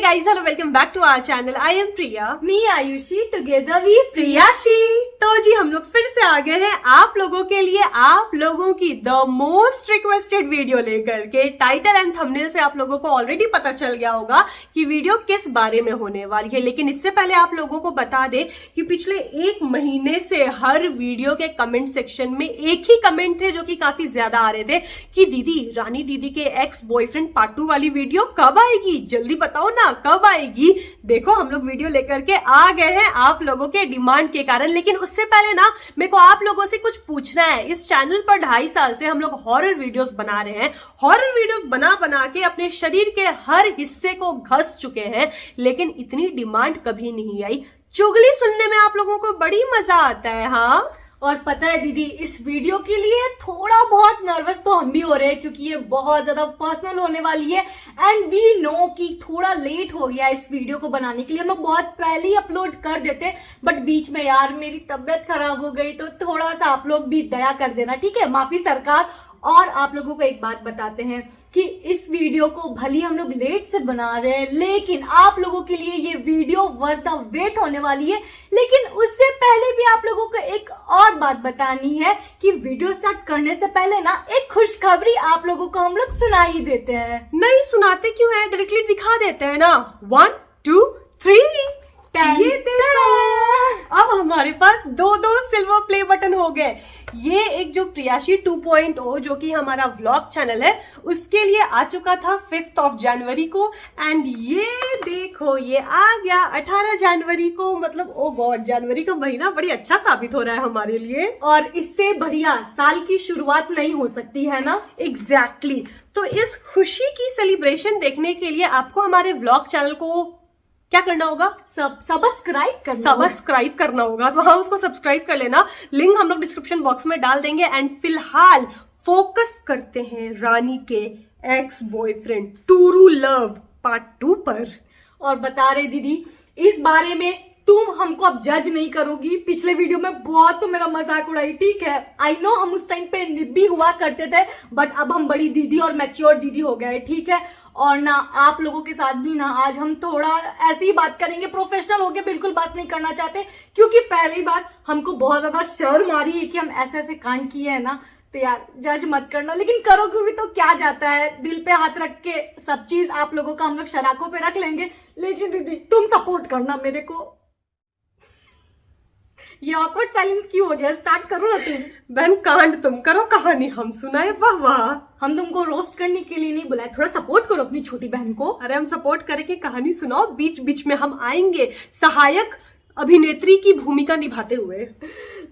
guys, hello, welcome back to our channel. I am Priya. Me Ayushi. Together we Priyashi. तो जी हम लोग फिर से आ गए हैं आप लोगों के लिए, आप लोगों की द मोस्ट रिक्वेस्टेड वीडियो लेकर के। टाइटल एंड थंबनेल से आप लोगों को ऑलरेडी पता चल गया होगा कि वीडियो किस बारे में होने वाली है, लेकिन इससे पहले आप लोगों को बता दें कि पिछले एक महीने से हर वीडियो के कमेंट सेक्शन में एक ही कमेंट थे जो कि काफी ज्यादा आ रहे थे कि दीदी, रानी दीदी के एक्स बॉयफ्रेंड पार्ट 2 वाली वीडियो कब आएगी, जल्दी बताओ ना कब आएगी। देखो हम लोग वीडियो लेकर के आ गए हैं आप लोगों के डिमांड के कारण, लेकिन उससे पहले ना मेरे को आप लोगों से कुछ पूछना है। इस चैनल पर 2.5 साल से हम लोग हॉरर वीडियोस बना रहे हैं। हॉरर वीडियोस बना बना के अपने शरीर के हर हिस्से को घस चुके हैं, लेकिन इतनी डिमांड कभी नहीं आई। चुगली सुनने में आप लोगों को बड़ी मजा आता है। हाँ, और पता है दीदी, इस वीडियो के लिए थोड़ा बहुत नर्वस तो हम भी हो रहे हैं क्योंकि ये बहुत ज्यादा पर्सनल होने वाली है एंड वी नो कि थोड़ा लेट हो गया इस वीडियो को बनाने के लिए। हम लोग बहुत पहले ही अपलोड कर देते, बट बीच में यार मेरी तबीयत खराब हो गई, तो थोड़ा सा आप लोग भी दया कर देना, ठीक है, माफी सरकार। और आप लोगों को एक बात बताते हैं कि इस वीडियो को भली हम लोग लेट से बना रहे हैं, लेकिन आप लोगों के लिए ये वीडियो वर्थ द वेट होने वाली है। लेकिन उससे पहले भी आप लोगों को एक और बात बतानी है कि वीडियो स्टार्ट करने से पहले ना एक खुशखबरी आप लोगों को हम लोग सुना ही देते हैं। नहीं सुनाते क्यों है, डायरेक्टली दिखा देते हैं ना। 1 2 3 ये देखो, अब हमारे पास दो सिल्वर प्ले बटन हो गए। ये एक जो प्रियाशी 2.0 जो कि हमारा व्लॉग चैनल है उसके लिए आ चुका था 5 जनवरी को, एंड ये देखो ये आ गया 18 जनवरी को। मतलब ओ गॉड, जनवरी का महीना बड़ी अच्छा साबित हो रहा है हमारे लिए, और इससे बढ़िया साल की शुरुआत नहीं हो सकती है ना। एग्जैक्टली। तो इस खुशी की सेलिब्रेशन देखने के लिए आपको हमारे व्लॉग चैनल को क्या करना होगा, सब्सक्राइब करना होगा। तो हाँ, उसको सब्सक्राइब कर लेना, लिंक हम लोग डिस्क्रिप्शन बॉक्स में डाल देंगे। एंड फिलहाल फोकस करते हैं रानी के ex boyfriend true love part 2 पर। और बता रहे दीदी, इस बारे में तुम हमको अब जज नहीं करोगी। पिछले वीडियो में बहुत तो मेरा मजाक उड़ाई, ठीक है, आई नो हम उस टाइम पे निब्बी हुआ करते थे, बट अब हम बड़ी दीदी और मैच्योर दीदी हो गए, ठीक है। और ना आप लोगों के साथ भी ना आज हम थोड़ा ऐसी ही बात करेंगे, प्रोफेशनल होके बिल्कुल बात नहीं करना चाहते, क्योंकि पहली बार हमको बहुत ज्यादा शर्म आ रही है कि हम ऐसे ऐसे कांड किए हैं ना। तो यार जज मत करना, लेकिन करोगे भी तो क्या जाता है, दिल पे हाथ रख के सब चीज आप लोगों का हम लोग शराकों पे रख लेंगे। लेकिन दीदी तुम सपोर्ट करना मेरे को। ये ऑकवर्ड साइलेंस क्यों हो गया, स्टार्ट करो ना तुम। बहन कांड तुम करो, कहानी हम सुनाए। वाह वाह, हम तुमको रोस्ट करने के लिए नहीं बुलाए, थोड़ा सपोर्ट करो अपनी छोटी बहन को। अरे हम सपोर्ट करेंगे, कहानी सुनाओ, बीच बीच में हम आएंगे सहायक अभिनेत्री की भूमिका निभाते हुए।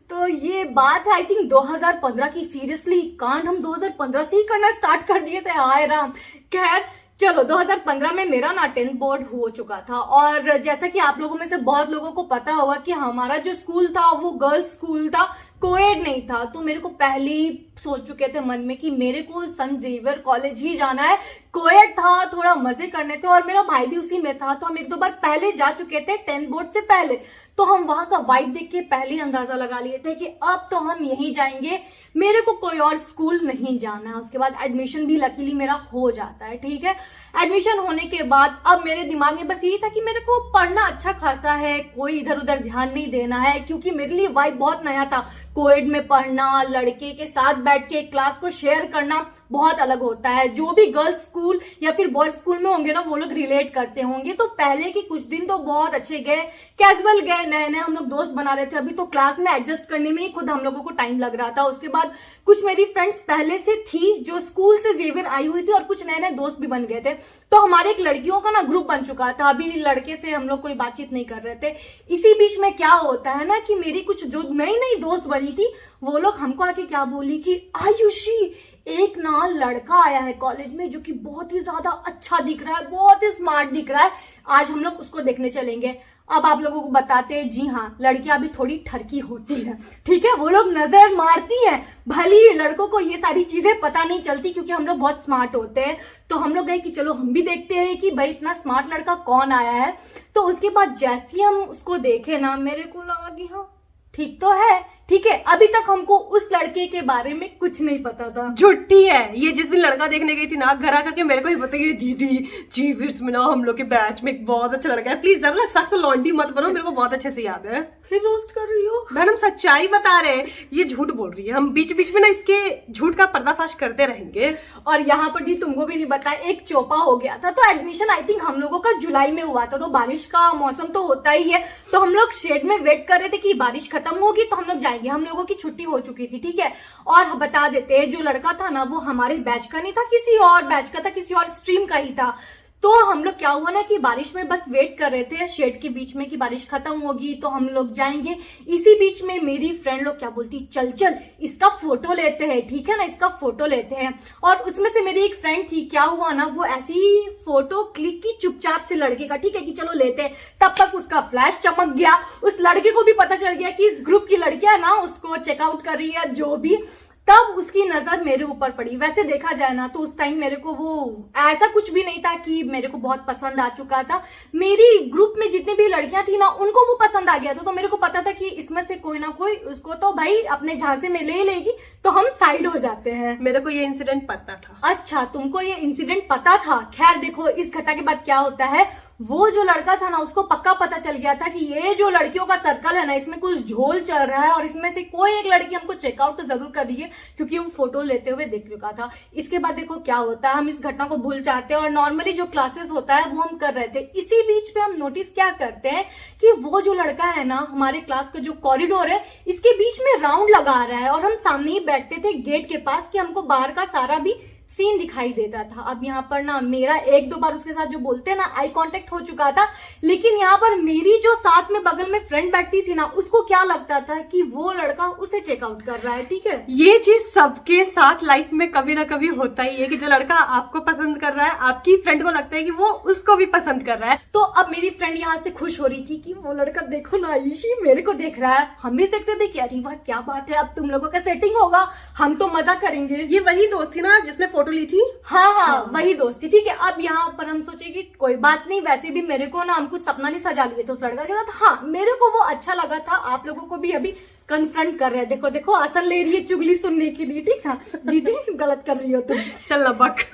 तो ये बात है आई थिंक 2015 की। सीरियसली कांड हम 2015 से ही करना स्टार्ट कर दिए थे। हाय राम। खैर चलो, 2015 में मेरा ना 10th बोर्ड हो चुका था, और जैसा कि आप लोगों में से बहुत लोगों को पता होगा कि हमारा जो स्कूल था वो गर्ल्स स्कूल था, कोएड नहीं था। तो मेरे को पहले ही सोच चुके थे मन में कि मेरे को संत जेवियर कॉलेज ही जाना है। कोएड था, थोड़ा मजे करने थे, और मेरा भाई भी उसी में था, तो हम 1-2 बार पहले जा चुके थे 10th बोर्ड से पहले। तो हम वहां का वाइब देख के पहले ही अंदाजा लगा लिए थे कि अब तो हम यहीं जाएंगे, मेरे को कोई और स्कूल नहीं जाना है। उसके बाद एडमिशन भी लकीली मेरा हो जाता है, ठीक है। एडमिशन होने के बाद अब मेरे दिमाग में बस यही था कि मेरे को पढ़ना अच्छा खासा है, कोई इधर उधर ध्यान नहीं देना है, क्योंकि मेरे लिए वाइब बहुत नया था। कोएड में पढ़ना, लड़के के साथ बैठ के क्लास को शेयर करना बहुत अलग होता है। जो भी गर्ल्स स्कूल या फिर बॉयज स्कूल में होंगे ना, वो लोग रिलेट करते होंगे। तो पहले के कुछ दिन तो बहुत अच्छे गए, कैजुअल गए, नए नए हम लोग दोस्त बना रहे थे। अभी तो क्लास में एडजस्ट करने में ही खुद हम लोगों को टाइम लग रहा था। उसके बाद कुछ मेरी फ्रेंड्स पहले से थी जो स्कूल से जेवियर आई हुई थी, और कुछ नए नए दोस्त भी बन गए थे। तो हमारे एक लड़कियों का ना ग्रुप बन चुका था। अभी लड़के से हम लोग कोई बातचीत नहीं कर रहे थे। इसी बीच में क्या होता है ना कि मेरी कुछ जो नई नई दोस्त बनी थी, वो लोग हमको आके क्या बोली कि आयुषी, एक ना लड़का आया है कॉलेज में जो कि बहुत ही ज्यादा अच्छा दिख रहा है, बहुत ही स्मार्ट दिख रहा है, आज हम लोग उसको देखने चलेंगे। अब आप लोगों को बताते हैं, जी हाँ, लड़कियां भी थोड़ी ठरकी होती है, ठीक है, वो लोग नजर मारती हैं। भली लड़कों को ये सारी चीजें पता नहीं चलती क्योंकि हम लोग बहुत स्मार्ट होते हैं। तो हम लोग गए कि चलो हम भी देखते हैं कि भाई इतना स्मार्ट लड़का कौन आया है। तो उसके बाद जैसे ही हम उसको देखे ना, मेरे को लगा कि हाँ ठीक तो है, ठीक है, अभी तक हमको उस लड़के के बारे में कुछ नहीं पता था। झूठी है ये। जिस दिन लड़का देखने गई थी ना, घर आकर के मेरे को ही बताइए, दीदी जी फिर में ना हम लोग के बैच में एक बहुत अच्छा लड़का है, प्लीज जरा ना सख्त लौंडी मत बनो, मेरे को बहुत अच्छे से याद है। फिर रोस्ट कर रही हो? मैडम सच्चाई बता रहे हैं, ये झूठ बोल रही है। हम बीच बीच में ना इसके झूठ का पर्दाफाश करते रहेंगे। और यहाँ पर दी तुमको भी नहीं बताया, एक चौपा हो गया था। तो एडमिशन आई थिंक हम लोगों का जुलाई में हुआ था, तो बारिश का मौसम तो होता ही है। तो हम लोग शेड में वेट कर रहे थे कि बारिश खत्म होगी तो हम लोग जाएंगे। हम लोगों की छुट्टी हो चुकी थी, ठीक है। और बता देते हैं, जो लड़का था ना वो हमारे बैच का नहीं था, किसी और बैच का था, किसी और स्ट्रीम का ही था। तो हम लोग क्या हुआ ना कि बारिश में बस वेट कर रहे थे शेड के बीच में कि बारिश खत्म होगी तो हम लोग जाएंगे। इसी बीच में मेरी फ्रेंड लोग क्या बोलती, चल चल इसका फोटो लेते हैं, ठीक है ना, इसका फोटो लेते हैं। और उसमें से मेरी एक फ्रेंड थी, क्या हुआ ना वो ऐसी फोटो क्लिक की चुपचाप से लड़के का, ठीक है कि चलो लेते हैं। तब तक उसका फ्लैश चमक गया, उस लड़के को भी पता चल गया कि इस ग्रुप की लड़कियां ना उसको चेकआउट कर रही है जो भी। तब उसकी नजर मेरे ऊपर पड़ी। वैसे देखा जाए ना तो उस टाइम मेरे को वो ऐसा कुछ भी नहीं था कि मेरे को बहुत पसंद आ चुका था। मेरी ग्रुप में जितनी भी लड़कियां थी ना उनको वो पसंद आ गया था। तो मेरे को पता था कि इसमें से कोई ना कोई उसको तो भाई अपने झांसे में ले लेगी, तो हम साइड हो जाते हैं। मेरे को ये इंसिडेंट पता था। अच्छा, तुमको ये इंसिडेंट पता था। खैर देखो, इस घटना के बाद क्या होता है, वो जो लड़का था ना उसको पक्का पता चल गया था कि ये जो लड़कियों का सर्कल है ना इसमें कुछ झोल चल रहा है और इसमें से कोई एक लड़की हमको चेकआउट तो जरूर कर रही है, क्योंकि वो फोटो लेते हुए देख चुका था। इसके बाद देखो क्या होता है, हम इस घटना को भूल जाते हैं और नॉर्मली जो क्लासेस होता है वो हम कर रहे थे। इसी बीच में हम नोटिस क्या करते हैं कि वो जो लड़का है ना, हमारे क्लास का जो कॉरिडोर है इसके बीच में राउंड लगा रहा है। और हम सामने ही बैठते थे गेट के पास कि हमको बाहर का सारा भी सीन दिखाई देता था। अब यहाँ पर ना मेरा एक दो बार उसके साथ जो बोलते हैं ना आई कांटेक्ट हो चुका था, लेकिन यहाँ पर मेरी जो साथ में बगल में फ्रेंड बैठती थी ना उसको क्या लगता था कि वो लड़का उसे चेकआउट कर रहा है, ठीक है। ये चीज सबके साथ लाइफ में कभी ना कभी होता ही है कि जो लड़का आपको पसंद कर रहा है आपकी फ्रेंड को लगता है कि वो उसको भी पसंद कर रहा है। तो अब मेरी फ्रेंड यहाँ से खुश हो रही थी कि वो लड़का देखो ना आयुषी मेरे को देख रहा है। हम भी देखते थे कि अरे वाह क्या बात है, अब तुम लोगों का सेटिंग होगा, हम तो मजा करेंगे। ये वही दोस्त थी ना जिसने फोटो ली थी? हाँ, वही दोस्ती, ठीक है। अब यहाँ पर हम सोचे कि कोई बात नहीं, वैसे भी मेरे को ना हम कुछ सपना नहीं सजा लिए थे उस लड़का के साथ। हाँ, मेरे को वो अच्छा लगा था। आप लोगों को भी अभी कन्फ्रंट कर रहे हैं। देखो देखो असल ले रही है चुगली सुनने के लिए, ठीक था दीदी गलत कर रही हो तुम। चल ना बक।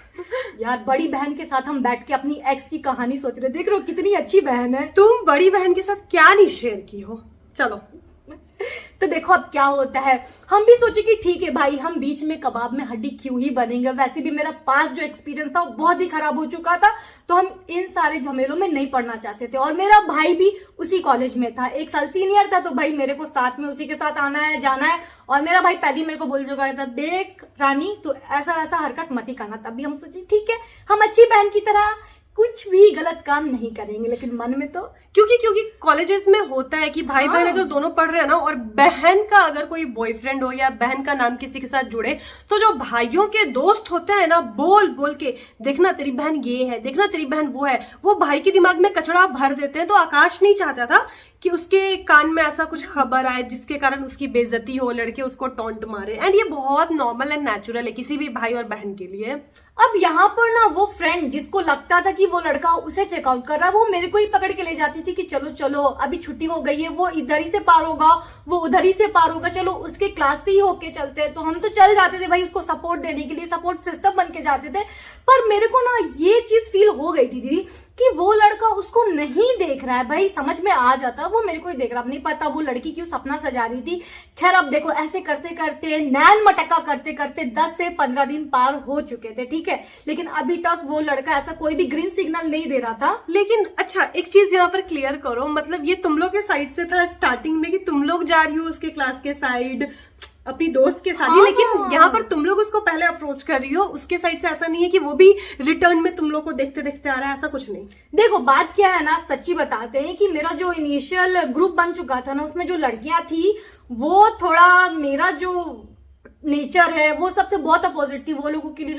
यार बड़ी बहन के साथ हम बैठ के अपनी एक्स की कहानी सोच रहे, देख रहे हो कितनी अच्छी बहन है। तुम बड़ी बहन के साथ क्या नहीं शेयर की हो। चलो तो देखो अब क्या होता है, हम भी सोचे कि ठीक है भाई, हम बीच में कबाब में हड्डी क्यों ही बनेंगे। वैसे भी मेरा पास जो एक्सपीरियंस था वो बहुत ही खराब हो चुका था, तो हम इन सारे झमेलों में नहीं पढ़ना चाहते थे। और मेरा भाई भी उसी कॉलेज में था, 1 साल सीनियर था, तो भाई मेरे को साथ में उसी के साथ आना है जाना है। और मेरा भाई पहले मेरे को बोल चुका था, देख रानी तो ऐसा वैसा हरकत मत ही करना। तभी हम सोचे ठीक है, हम अच्छी बहन की तरह कुछ भी गलत काम नहीं करेंगे, लेकिन मन में तो क्योंकि कॉलेजेस में होता है कि भाई बहन अगर दोनों पढ़ रहे हैं ना, और बहन का अगर कोई बॉयफ्रेंड हो या बहन का नाम किसी के साथ जुड़े, तो जो भाइयों के दोस्त होते हैं ना, बोल बोल के देखना तेरी बहन ये है, देखना तेरी बहन वो है, वो भाई के दिमाग में कचड़ा भर देते हैं। तो आकाश नहीं चाहता था कि उसके कान में ऐसा कुछ खबर आए जिसके कारण उसकी बेइज्जती हो, लड़के उसको टॉन्ट मारे। एंड ये बहुत नॉर्मल एंड नेचुरल है किसी भी भाई और बहन के लिए। अब यहाँ पर ना वो फ्रेंड जिसको लगता था कि वो लड़का उसे चेकआउट कर रहा है, वो मेरे को ही पकड़ के ले जाती थी कि चलो चलो अभी छुट्टी हो गई है, वो इधर ही से पार होगा, वो उधर ही से पार होगा, चलो उसके क्लास से ही होके चलते हैं। तो हम तो चल जाते थे भाई उसको सपोर्ट देने के लिए, सपोर्ट सिस्टम बन के जाते थे। पर मेरे को ना ये चीज फील हो गई थी दीदी कि वो लड़का उसको नहीं देख रहा है। भाई समझ में आ जाता वो मेरे को ही देख रहा, अब नहीं पता वो लड़की क्यों सपना सजा रही थी। खैर अब देखो ऐसे करते करते नैन मटका करते करते 10 से 15 दिन पार हो चुके थे, ठीक है। लेकिन अभी तक वो लड़का ऐसा कोई भी ग्रीन सिग्नल नहीं दे रहा था। लेकिन अच्छा एक चीज यहाँ पर क्लियर करो, मतलब ये तुम लोग के साइड से था स्टार्टिंग में कि तुम लोग जा रही हो उसके क्लास के साइड अपनी दोस्त के साथ ही, लेकिन यहाँ पर तुम लोग उसको पहले अप्रोच कर रही हो, उसके साइड से ऐसा नहीं है कि वो भी रिटर्न में तुम लोग को देखते देखते आ रहा है, ऐसा कुछ नहीं। देखो बात क्या है ना, सच्ची बताते हैं कि मेरा जो इनिशियल ग्रुप बन चुका था ना, उसमें जो लड़कियां थी वो थोड़ा मेरा जो नेचर है वो सबसे बहुत अपोजिट थी। वो लोगों के लिए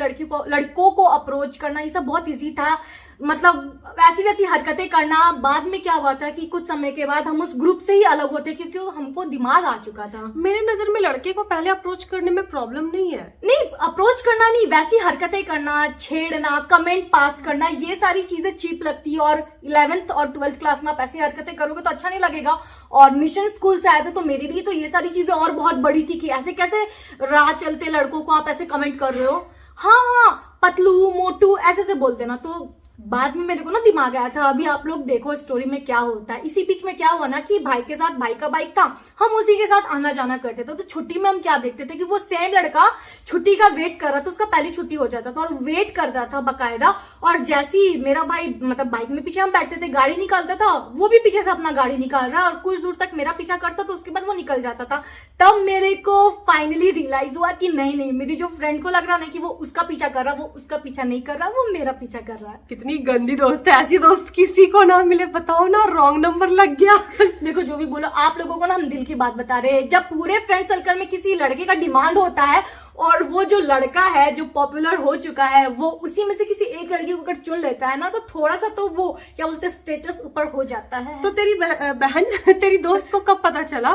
लड़कों को अप्रोच करना ये सब बहुत इजी था। मतलब वैसी वैसी हरकतें करना। बाद में क्या हुआ था कि कुछ समय के बाद हम उस ग्रुप से ही अलग होते क्योंकि हमको दिमाग आ चुका था। मेरे नजर में लड़के को पहले अप्रोच करने में प्रॉब्लम नहीं है। नहीं, अप्रोच करना नहीं, वैसी हरकतें करना, छेड़ना, कमेंट पास करना, ये सारी चीजें चीप लगती है। और 11th और 12th क्लास में आप ऐसी हरकतें करोगे तो अच्छा नहीं लगेगा। और मिशन स्कूल से आए थे तो मेरे लिए तो ये सारी चीजें और बहुत बड़ी थी कि ऐसे कैसे राह चलते लड़कों को आप ऐसे कमेंट कर रहे हो। हाँ, पतलू मोटू ऐसे से बोलते ना। तो बाद में मेरे को ना दिमाग आया था, अभी आप लोग देखो स्टोरी में क्या होता है। इसी बीच में क्या हुआ ना कि भाई के साथ, भाई का बाइक था, हम उसी के साथ आना जाना करते थे। तो छुट्टी में हम क्या देखते थे कि वो सेम लड़का छुट्टी का वेट कर रहा था, उसका पहली छुट्टी हो जाता था और वेट करता था बकायदा। और जैसे ही मेरा भाई मतलब बाइक में पीछे हम बैठते थे, गाड़ी निकालता था, वो भी पीछे से अपना गाड़ी निकाल रहा है और कुछ दूर तक मेरा पीछा करता तो उसके बाद वो निकल जाता था। तब मेरे को फाइनली रियलाइज हुआ कि नहीं नहीं, मेरी जो फ्रेंड को लग रहा ना कि वो उसका पीछा कर रहा, वो उसका पीछा नहीं कर रहा, वो मेरा पीछा कर रहा है। कितनी गंदी दोस्त है, ऐसी दोस्त किसी को ना मिले। बताओ ना, रॉन्ग नंबर लग गया। देखो जो भी बोलो, आप लोगों को ना हम दिल की बात बता रहे हैं। जब पूरे फ्रेंड सर्कल में किसी लड़के का डिमांड होता है और वो जो लड़का है जो पॉपुलर हो चुका है वो उसी में से किसी एक लड़की को अगर चुन लेता है ना, तो थोड़ा सा तो वो क्या बोलते हैं, स्टेटस ऊपर हो जाता है। तो तेरी बहन तेरी दोस्त को कब पता चला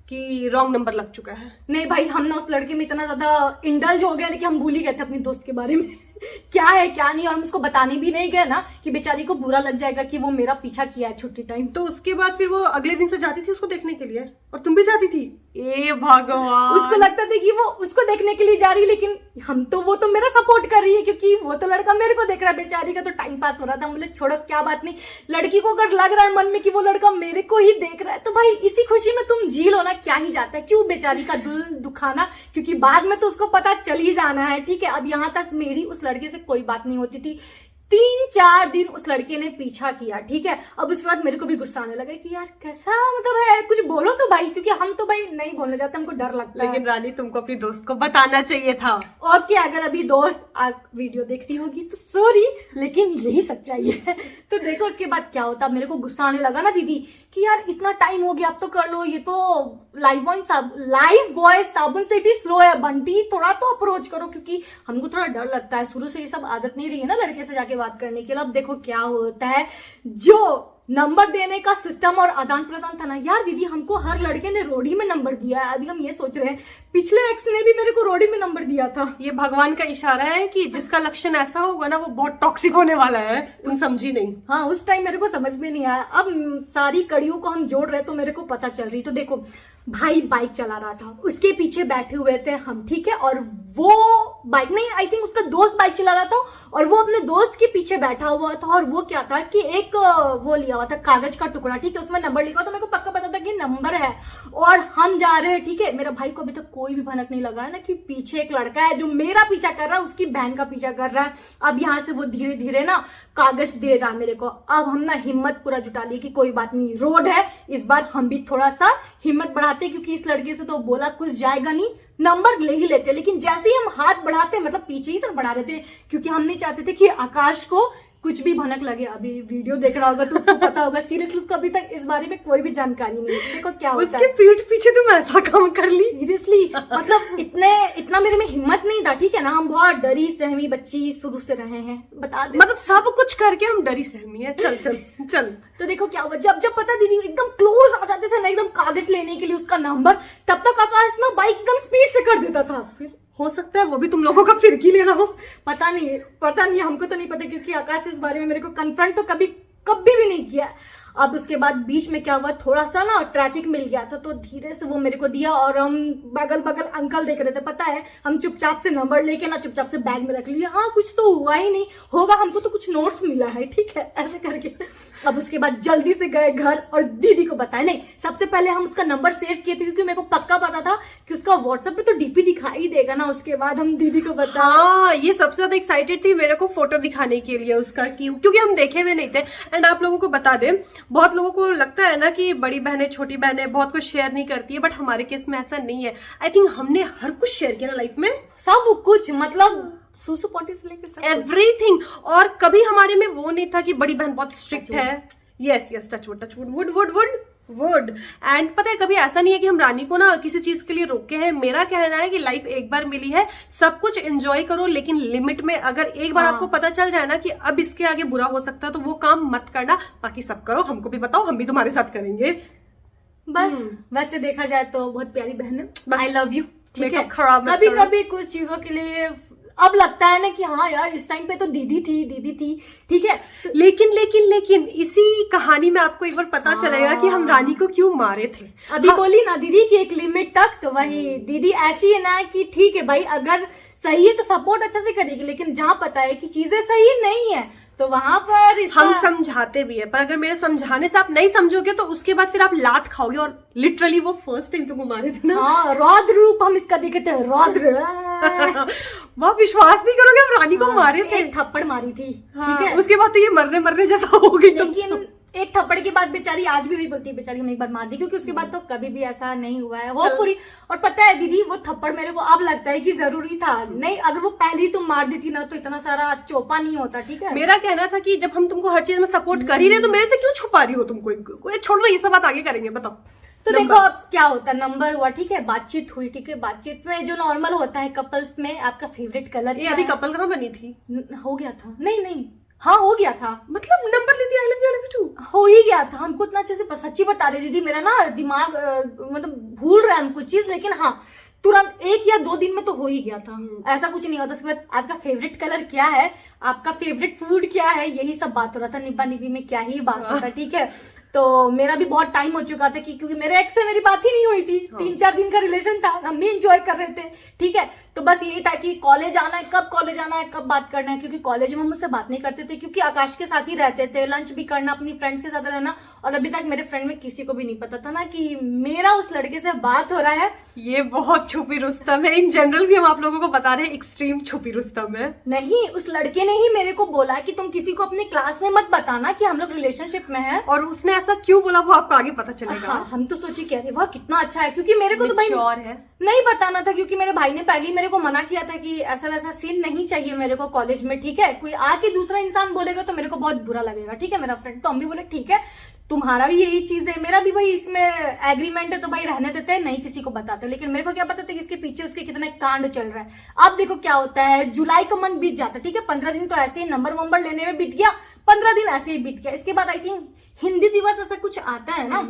कि रॉन्ग नंबर लग चुका है? नहीं भाई, हम ना उस लड़के में इतना ज्यादा इंडल्ज हो गए कि हम भूल ही गए थे अपनी दोस्त के बारे में क्या है क्या नहीं। और हम उसको बताने भी नहीं गए ना कि बेचारी को बुरा लग जाएगा कि वो मेरा पीछा किया है छुट्टी टाइम। तो उसके बाद फिर वो अगले दिन से जाती थी उसको देखने के लिए, और तुम भी जाती थी? ए भगवान, उसको लगता था कि वो उसको देखने के लिए जा रही, लेकिन हम तो, वो तो मेरा सपोर्ट कर रही है क्योंकि वो तो लड़का मेरे को देख रहा है। बेचारी का तो टाइम पास हो रहा था। हम बोले छोड़ो, क्या बात नहीं, लड़की को अगर लग रहा है मन में कि वो लड़का मेरे को ही देख रहा है तो भाई इसी खुशी में तुम जी लो ना, क्या ही जाता है, क्यों बेचारी का दिल दुखाना, क्योंकि बाद में तो उसको पता चल ही जाना है। ठीक है, अब यहाँ तक मेरी उस लड़के से कोई बात नहीं होती थी। 3-4 दिन उस लड़के ने पीछा किया, ठीक है। अब उसके बाद मेरे को भी गुस्सा आने लगा कि यार कैसा मतलब है, कुछ बोलो तो भाई, क्योंकि हम तो भाई नहीं बोलने जाते, हमको डर लगता है। लेकिन रानी तुमको अपनी दोस्त को बताना चाहिए था। ओके, अगर अभी दोस्त वीडियो देख रही होगी तो सॉरी, लेकिन यही सच्चाई है। तो देखो उसके बाद क्या होता, मेरे को गुस्सा आने लगा ना दीदी कि यार इतना टाइम हो गया, अब तो कर लो, ये तो लाइफ बॉय साबुन से भी स्लो है बंटी, थोड़ा तो अप्रोच करो, क्योंकि हमको थोड़ा डर लगता है, शुरू से ये सब आदत नहीं रही है ना लड़के से जाके बात करने के लिए। अब देखो क्या होता है, जो नंबर देने का सिस्टम और आदान प्रदान था ना यार दीदी, हमको हर लड़के ने रोडी में नंबर दिया है। अभी हम ये सोच रहे हैं, पिछले एक्स ने भी मेरे को रोडी में नंबर दिया था। ये भगवान का इशारा है कि जिसका लक्षण ऐसा होगा ना वो बहुत टॉक्सिक होने वाला है। तुम समझी नहीं? हाँ, उस टाइम मेरे को समझ में नहीं आया। अब सारी कड़ियों को हम जोड़ रहे तो मेरे को पता चल रही। तो देखो, भाई बाइक चला रहा था, उसके पीछे बैठे हुए थे हम, ठीक है। और वो बाइक नहीं, आई थिंक उसका दोस्त बाइक चला रहा था और वो अपने दोस्त के पीछे बैठा हुआ था। और वो क्या था कि एक वो लिया हुआ था कागज का टुकड़ा, ठीक है, उसमें नंबर लिखा हुआ था। मेरे को पक्का पता था कि नंबर है और हम जा रहे हैं, ठीक है। मेरा भाई को अभी तक कोई भी भनक नहीं लगा है ना कि पीछे एक लड़का है जो मेरा पीछा कर रहा है, उसकी बहन का पीछा कर रहा है। अब यहाँ से वो धीरे धीरे ना कागज दे रहा है मेरे को। अब हम ना हिम्मत पूरा जुटा ली कि कोई बात नहीं, रोड है, इस बार हम भी थोड़ा सा हिम्मत बढ़ाते, क्योंकि इस लड़के से तो बोला कुछ जाएगा नहीं, नंबर ले ही लेते। लेकिन जैसे ही हम हाथ बढ़ाते, मतलब पीछे ही से बढ़ा रहे थे, क्योंकि हम नहीं चाहते थे कि आकाश को कुछ भी भनक लगे। अभी वीडियो देख रहा होगा तो उसको पता होगा, सीरियसली उसको अभी तक इस बारे में कोई भी जानकारी नहीं है। देखो क्या होता उसके है, पीठ पीछे तुम ऐसा काम कर ली। सीरियसली मतलब इतना मेरे में हिम्मत नहीं था, ठीक है ना। हम बहुत डरी सहमी बच्ची शुरू से रहे हैं, बता दे, मतलब सब कुछ करके हम डरी सहमी है। चल चल चल। तो देखो क्या हुआ, जब जब पता दीदी एकदम क्लोज आ जाते थे ना, एकदम कागज लेने के लिए उसका नंबर, तब तक आकाश ना बाइक एकदम स्पीड से कर देता था। फिर हो सकता है वो भी तुम लोगों का फिरकी ले रहा हो, पता नहीं, हमको तो नहीं पता, क्योंकि आकाश इस बारे में मेरे को कन्फ्रंट तो कभी भी नहीं किया। अब उसके बाद बीच में क्या हुआ, थोड़ा सा ना ट्रैफिक मिल गया था, तो धीरे से वो मेरे को दिया और हम बगल अंकल देख रहे थे, पता है। हम चुपचाप से नंबर लेके ना चुपचाप से बैग में रख लिया। हाँ, कुछ तो हुआ ही नहीं होगा, हमको तो कुछ नोट्स मिला है, ठीक है, ऐसे करके। अब उसके बाद जल्दी से गए घर और दीदी को बताया। नहीं, सबसे पहले हम उसका नंबर सेव किए थे, क्योंकि मेरे को पक्का पता था कि उसका व्हाट्सएप पे तो डीपी दिखाई देगा ना। उसके बाद हम दीदी को बताया। हाँ, ये सबसे ज्यादा एक्साइटेड थी मेरे को फोटो दिखाने के लिए उसका, क्योंकि हम देखे हुए नहीं थे। एंड आप लोगों को बता दें, बहुत लोगों को लगता है ना कि बड़ी बहनें छोटी बहनें बहुत कुछ शेयर नहीं करती है, बट हमारे केस में ऐसा नहीं है। आई थिंक हमने हर कुछ शेयर किया ना लाइफ में, सब कुछ, मतलब सूसू पॉटी से लेकर सब एवरीथिंग। और कभी हमारे में वो नहीं था कि बड़ी बहन बहुत स्ट्रिक्ट है। Yes touch wood would would would. Would. And पता है कभी ऐसा नहीं है कि हम रानी को ना किसी चीज के लिए रोके हैं। मेरा कहना है कि लाइफ एक बार मिली है, सब कुछ एंजॉय करो लेकिन लिमिट में। अगर एक बार आपको पता चल जाए ना कि अब इसके आगे बुरा हो सकता है तो वो काम मत करना, बाकी सब करो, हमको भी बताओ, हम भी तुम्हारे साथ करेंगे। बस वैसे देखा जाए तो बहुत प्यारी बहन है, आई लव यू। ठीक है, खराब कभी कभी कुछ चीजों के लिए अब लगता है ना कि हाँ यार इस टाइम पे तो दीदी थी, ठीक है। तो लेकिन इसी कहानी में आपको एक बार पता चलेगा कि हम रानी को क्यों मारे थे। अभी बोली ना दीदी की एक लिमिट तक, तो वही दीदी ऐसी है ना कि ठीक है भाई, अगर सही है तो सपोर्ट अच्छा से करेगी, लेकिन जहाँ पता है कि चीजें सही नहीं है तो वहां पर हम समझाते भी है, पर अगर मेरे समझाने से आप नहीं समझोगे तो उसके बाद फिर आप लात खाओगे। और लिटरली वो फर्स्ट टाइम तुमको मारे थे ना, हाँ, रौद्र रूप हम इसका देखे थे, रौद्र। वह विश्वास नहीं करोगे, हम रानी को मारे थे, एक थप्पड़ मारी थी, हाँ, ठीक है। उसके बाद तो ये मरने जैसा हो गई। लेकिन एक थप्पड़ के बाद बेचारी आज भी बोलती है बेचारी हम एक बार मार दी, क्योंकि उसके बाद तो कभी भी ऐसा नहीं हुआ है होपफुली। और पता है दीदी वो थप्पड़ मेरे को अब लगता है कि जरूरी था, नहीं अगर वो पहले ही तुम मार देती ना तो इतना सारा चोपा नहीं होता, ठीक है। मेरा कहना था कि जब हम तुमको हर चीज में सपोर्ट कर ही रहे तो मेरे से क्यों छुपा रही हो तुमको। छोड़ दो, ये सब बात आगे करेंगे, बताओ। तो देखो अब क्या होता है, नंबर हुआ, ठीक है, बातचीत हुई, ठीक है, बातचीत में जो नॉर्मल होता है कपल्स में, आपका फेवरेट कलर ये अभी कपल कहाँ बनी थी? हो गया था, नहीं हाँ हो गया था, मतलब नंबर लेती आई लव यू हो ही गया था। हमको इतना अच्छे से सच्ची बता रही दीदी, मेरा ना दिमाग मतलब भूल रहा है हम कुछ चीज, लेकिन हाँ तुरंत 1 या 2 दिन में तो हो ही गया था, ऐसा कुछ नहीं होता। उसके बाद आपका फेवरेट कलर क्या है, आपका फेवरेट फूड क्या है, यही सब बात हो रहा था। निब्बा निब्बी में क्या ही बात होता, ठीक है। तो मेरा भी बहुत टाइम हो चुका था कि क्योंकि मेरे एक्स से मेरी बात ही नहीं हुई थी, 3-4 दिन का रिलेशन था, हम भी इंजॉय कर रहे थे, ठीक है। तो बस यही था कि कॉलेज आना है, कब बात करना है, क्योंकि कॉलेज में हम मुझसे बात नहीं करते थे, क्योंकि आकाश के साथ ही रहते थे, लंच भी करना, अपनी फ्रेंड्स के साथ रहना। और अभी तक मेरे फ्रेंड में किसी को भी नहीं पता था ना कि मेरा उस लड़के से बात हो रहा है। ये बहुत छुपी रुस्तम है, इन जनरल भी हम आप लोगों को बता रहे हैं, एक्सट्रीम छुपी रुस्तम है। नहीं, उस लड़के ने ही मेरे को बोला कि तुम किसी को अपने क्लास में मत बताना कि हम लोग रिलेशनशिप में हैं। और उसने ऐसा क्यों बोला वो आपको आगे पता चलेगा। हाँ, हम तो सोचे कि अरे वाह कितना अच्छा है, क्योंकि मेरे को तो भाई है नहीं बताना था, क्योंकि मेरे भाई ने पहले ही मेरे को मना किया था कि ऐसा वैसा सीन नहीं चाहिए मेरे को कॉलेज में, ठीक है। कोई आके दूसरा इंसान बोलेगा तो मेरे को बहुत बुरा लगेगा, ठीक है, मेरा फ्रेंड। तो हम भी बोले ठीक है, तुम्हारा भी यही चीज है, मेरा भी भाई इसमें एग्रीमेंट है, तो भाई रहने देते हैं, नहीं किसी को बताते। लेकिन मेरे को क्या पता था कि इसके पीछे उसके कितने कांड चल रहा है। अब देखो क्या होता है, जुलाई का मंथ बीत जाता है, ठीक है, 15 दिन तो ऐसे ही नंबर लेने में बीत गया, 15 दिन ऐसे ही बीत गया। इसके बाद आई थिंक हिंदी दिवस ऐसा कुछ आता है ना,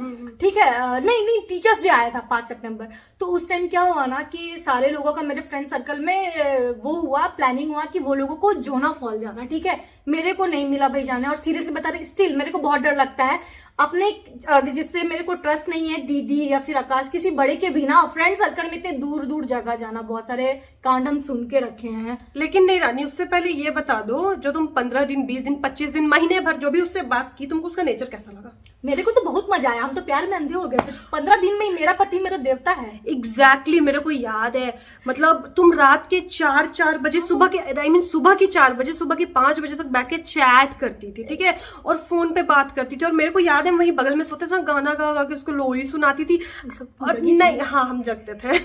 ठीक है, नहीं टीचर्स डे आया था 5 सितंबर। तो उस टाइम क्या हुआ ना कि सारे लोगों का मेरे फ्रेंड सर्कल में वो हुआ, प्लानिंग हुआ कि वो लोगों को जोना फॉल जाना, ठीक है। मेरे को नहीं मिला भाई जाने, और सीरियसली बता रहे स्टिल मेरे को बहुत डर लगता है अपने जिससे मेरे को ट्रस्ट नहीं है, दीदी या फिर आकाश, किसी बड़े के बिना फ्रेंड सर्कल में इतने दूर जगह जाना, बहुत सारे कांड हम सुन के रखे हैं। लेकिन नहीं रानी, उससे पहले ये बता दो, जो तुम 15 दिन 20 दिन 25 दिन महीने भर जो भी उससे बात की, तुमको उसका नेचर कैसा लगा? मेरे को तो बहुत मजा आया, हम तो प्यार में अंधे हो गए थे। 15 दिन में ही मेरा पति मेरा देवता है। एग्जैक्टली, मेरे को याद है, मतलब तुम रात के 4 बजे, सुबह के सुबह के 4 बजे, सुबह के 5 बजे तक बैठ के चैट करती थी, ठीक है, और फोन पे बात करती थी। और मेरे को याद है वहीं बगल में सोते थे, गाना गा के उसको लोरी सुनाती थी। और नहीं, हाँ हम जगते थे।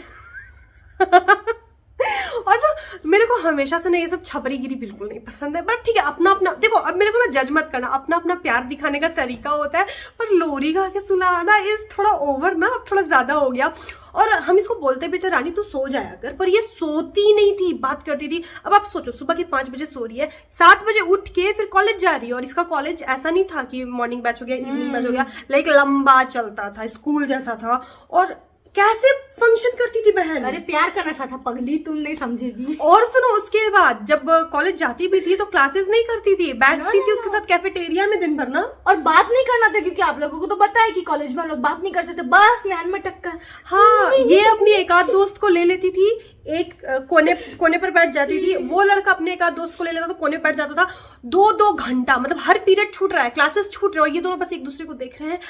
और ना मेरे को हमेशा से ना ये सब छपरीगिरी बिल्कुल नहीं पसंद है, बट ठीक है, अपना अपना देखो, अब मेरे को ना जज मत करना, अपना अपना प्यार दिखाने का तरीका होता है, पर लोरी गा के सुनाना इस थोड़ा ओवर ना, थोड़ा ज्यादा हो गया। और हम इसको बोलते भी थे रानी तू सो जाया कर, पर ये सोती नहीं थी, बात करती थी। अब आप सोचो, सुबह के 5 बजे सो रही है, 7 बजे उठ के फिर कॉलेज जा रही है। और इसका कॉलेज ऐसा नहीं था कि मॉर्निंग बैच हो गया, इवनिंग बैच हो गया, लाइक लंबा चलता था, स्कूल जैसा था। और कैसे फंक्शन करती थी बहन, अरे प्यार करना सा था पगली, तुम नहीं समझेगी। और सुनो, उसके बाद जब कॉलेज जाती भी थी तो क्लासेस नहीं करती थी, बैठती थी उसके साथ कैफेटेरिया में दिन भर ना, और बात नहीं करना था, क्योंकि आप लोगों को तो पता है कि कॉलेज में हम लोग बात नहीं करते थे, बस नैन में टक्कर। हाँ, ये अपनी एक आध दोस्त को ले लेती थी, एक कोने पर बैठ जाती थी, वो लड़का अपने एक आध दोस्त को ले लेता तो कोने बैठ जाता था। 2-2 घंटा, मतलब हर पीरियड छूट रहा है, क्लासेस छूट रहे हैं, और ये दोनों बस एक दूसरे को देख रहे हैं।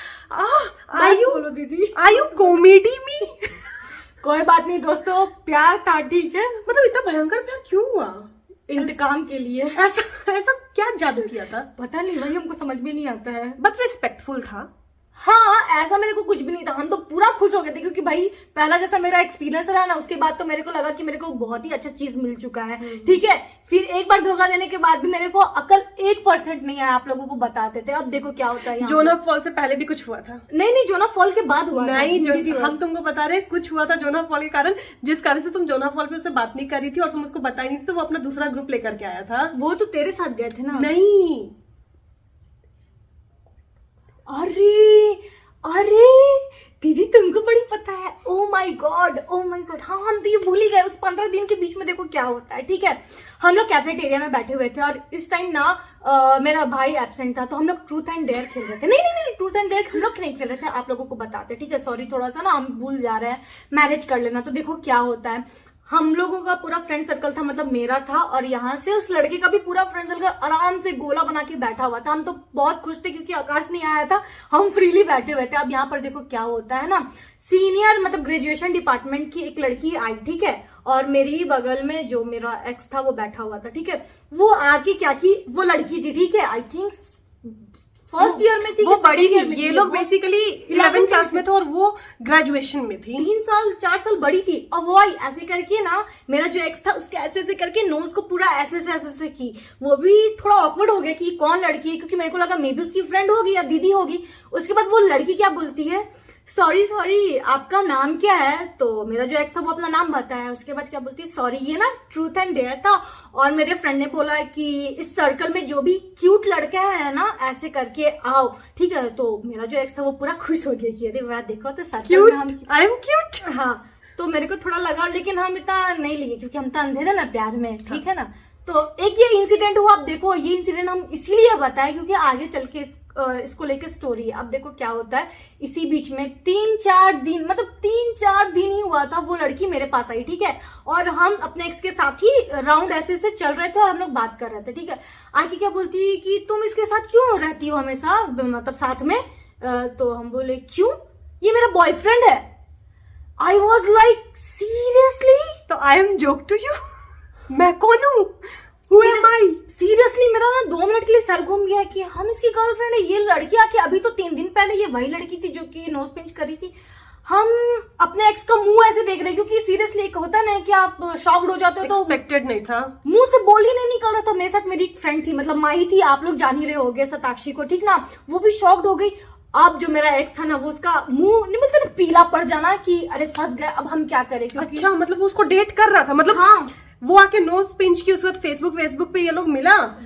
बोलो दीदी, आर यू कॉमेडी मी? कोई बात नहीं दोस्तों, प्यार था, ठीक है। मतलब इतना भयंकर प्यार क्यों हुआ? इंतकाम के लिए। ऐसा क्या जादू किया था? पता नहीं, वही हमको समझ में नहीं आता है। बट रिस्पेक्टफुल था। हाँ, ऐसा मेरे को कुछ भी नहीं था, हम तो पूरा खुश हो गए थे क्योंकि भाई पहला जैसा मेरा एक्सपीरियंस रहा ना, उसके बाद तो मेरे को लगा कि मेरे को बहुत ही अच्छा चीज मिल चुका है। ठीक है, फिर एक बार धोखा देने के बाद भी मेरे को अकल 1% नहीं आया, आप लोगों को बताते थे। अब देखो क्या होता है यहाँ जोना फॉल से पहले भी कुछ हुआ था। नहीं, जोना फॉल के बाद हुआ नहीं, था। हम तुमको बता रहे कुछ हुआ था जोना फॉल के कारण, जिस कारण से तुम जोना फॉल पे उससे बात नहीं कर रही थी और तुम उसको बताई नहीं थी, तो वो अपना दूसरा ग्रुप लेकर के आया था। वो तो तेरे साथ गए थे ना? नहीं, अरे दीदी तुमको बड़ी पता है। ओ माय गॉड, हाँ हम तो ये भूल ही गए। उस 15 दिन के बीच में देखो क्या होता है। ठीक है, हम लोग कैफेटेरिया में बैठे हुए थे और इस टाइम ना मेरा भाई एब्सेंट था, तो हम लोग ट्रूथ एंड डेयर खेल रहे थे। नहीं, ट्रूथ एंड डेयर हम लोग नहीं खेल रहे थे, आप लोगों को बताते। ठीक है, सॉरी, थोड़ा सा ना हम भूल जा रहे हैं, मैनेज कर लेना। तो देखो क्या होता है, हम लोगों का पूरा फ्रेंड सर्कल था, मतलब मेरा था, और यहाँ से उस लड़के का भी पूरा फ्रेंड सर्कल आराम से गोला बना के बैठा हुआ था। हम तो बहुत खुश थे क्योंकि आकाश नहीं आया था, हम फ्रीली बैठे हुए थे। अब यहाँ पर देखो क्या होता है ना, सीनियर मतलब ग्रेजुएशन डिपार्टमेंट की एक लड़की आई, ठीक है, और मेरी बगल में जो मेरा एक्स था वो बैठा हुआ था। ठीक है, वो आके क्या की, वो लड़की थी, ठीक है, आई थिंक फर्स्ट ईयर में थी, वो बड़ी थी। में ये लोग बेसिकली 11th क्लास में थे और वो ग्रेजुएशन में थी, 4 साल बड़ी थी। और वो आई ऐसे करके ना, मेरा जो एक्स था उसके ऐसे करके नोज को पूरा ऐसे की। वो भी थोड़ा ऑकवर्ड हो गया कि कौन लड़की है, क्योंकि मेरे को लगा मे बी उसकी फ्रेंड होगी या दीदी होगी। उसके बाद वो लड़की क्या बोलती है, सॉरी आपका नाम क्या है? तो मेरा जो एक्स था वो अपना नाम बताया। उसके बाद क्या बोलती है, सॉरी ये ना ट्रूथ एंड डेयर था, और मेरे फ्रेंड ने बोला कि इस सर्कल में जो भी क्यूट लड़का है ना ऐसे करके आओ। ठीक है, तो मेरा जो एक्स था वो पूरा खुश हो गया कि अरे वाह देखो तो सर्कल में हम, आई एम क्यूट। हाँ, तो मेरे को थोड़ा लगा, लेकिन हम इतना नहीं लिए क्योंकि हम तो अंधे थे ना प्यार में। ठीक है ना, तो एक ये इंसिडेंट हुआ। अब देखो ये इंसिडेंट हम इसीलिए बताए क्योंकि आगे चल के इसको लेके स्टोरी है। अब देखो क्या होता है, इसी बीच में 3-4 दिन ही हुआ था, वो लड़की मेरे पास आई। ठीक है, और हम अपने एक्स के साथ ही राउंड ऐसे चल रहे थे और हम लोग बात कर रहे थे। ठीक है, आके क्या बोलती है कि तुम इसके साथ क्यों रहती हो हमेशा, मतलब साथ में? तो हम बोले क्यों, ये मेरा बॉयफ्रेंड है। I was like seriously? तो I am joke to you, मैं कौन हूँ? Who am I? सीरियसली मेरा ना 2 मिनट के लिए सर घूम गया कि हम इसकी गर्लफ्रेंड है। ये लड़की आके अभी तो 3 दिन पहले ये वही लड़की थी जो कि नोज पिंच कर रही थी। हम अपने एक्स का मुंह ऐसे देख रहे हैं क्योंकि सीरियसली एक होता है ना कि आप शॉक्ड हो जाते हो, तो एक्सपेक्टेड नहीं था, मुंह से बोल ही नहीं निकल रहा था। मेरे साथ मेरी एक फ्रेंड थी, मतलब माही थी, आप लोग जान ही रहे होगे सताक्षी को, ठीक ना, वो भी शॉक्ड हो गई। अब जो मेरा एक्स था ना, वो उसका मुंह नहीं बोलते ना पीला पड़ जाना कि अरे फंस गए, अब हम क्या करें। क्योंकि अच्छा, मतलब वो उसको डेट कर रहा था, मतलब हाँ, वो आके नोज पिंच की, उसके बाद फेसबुक पे ये लोग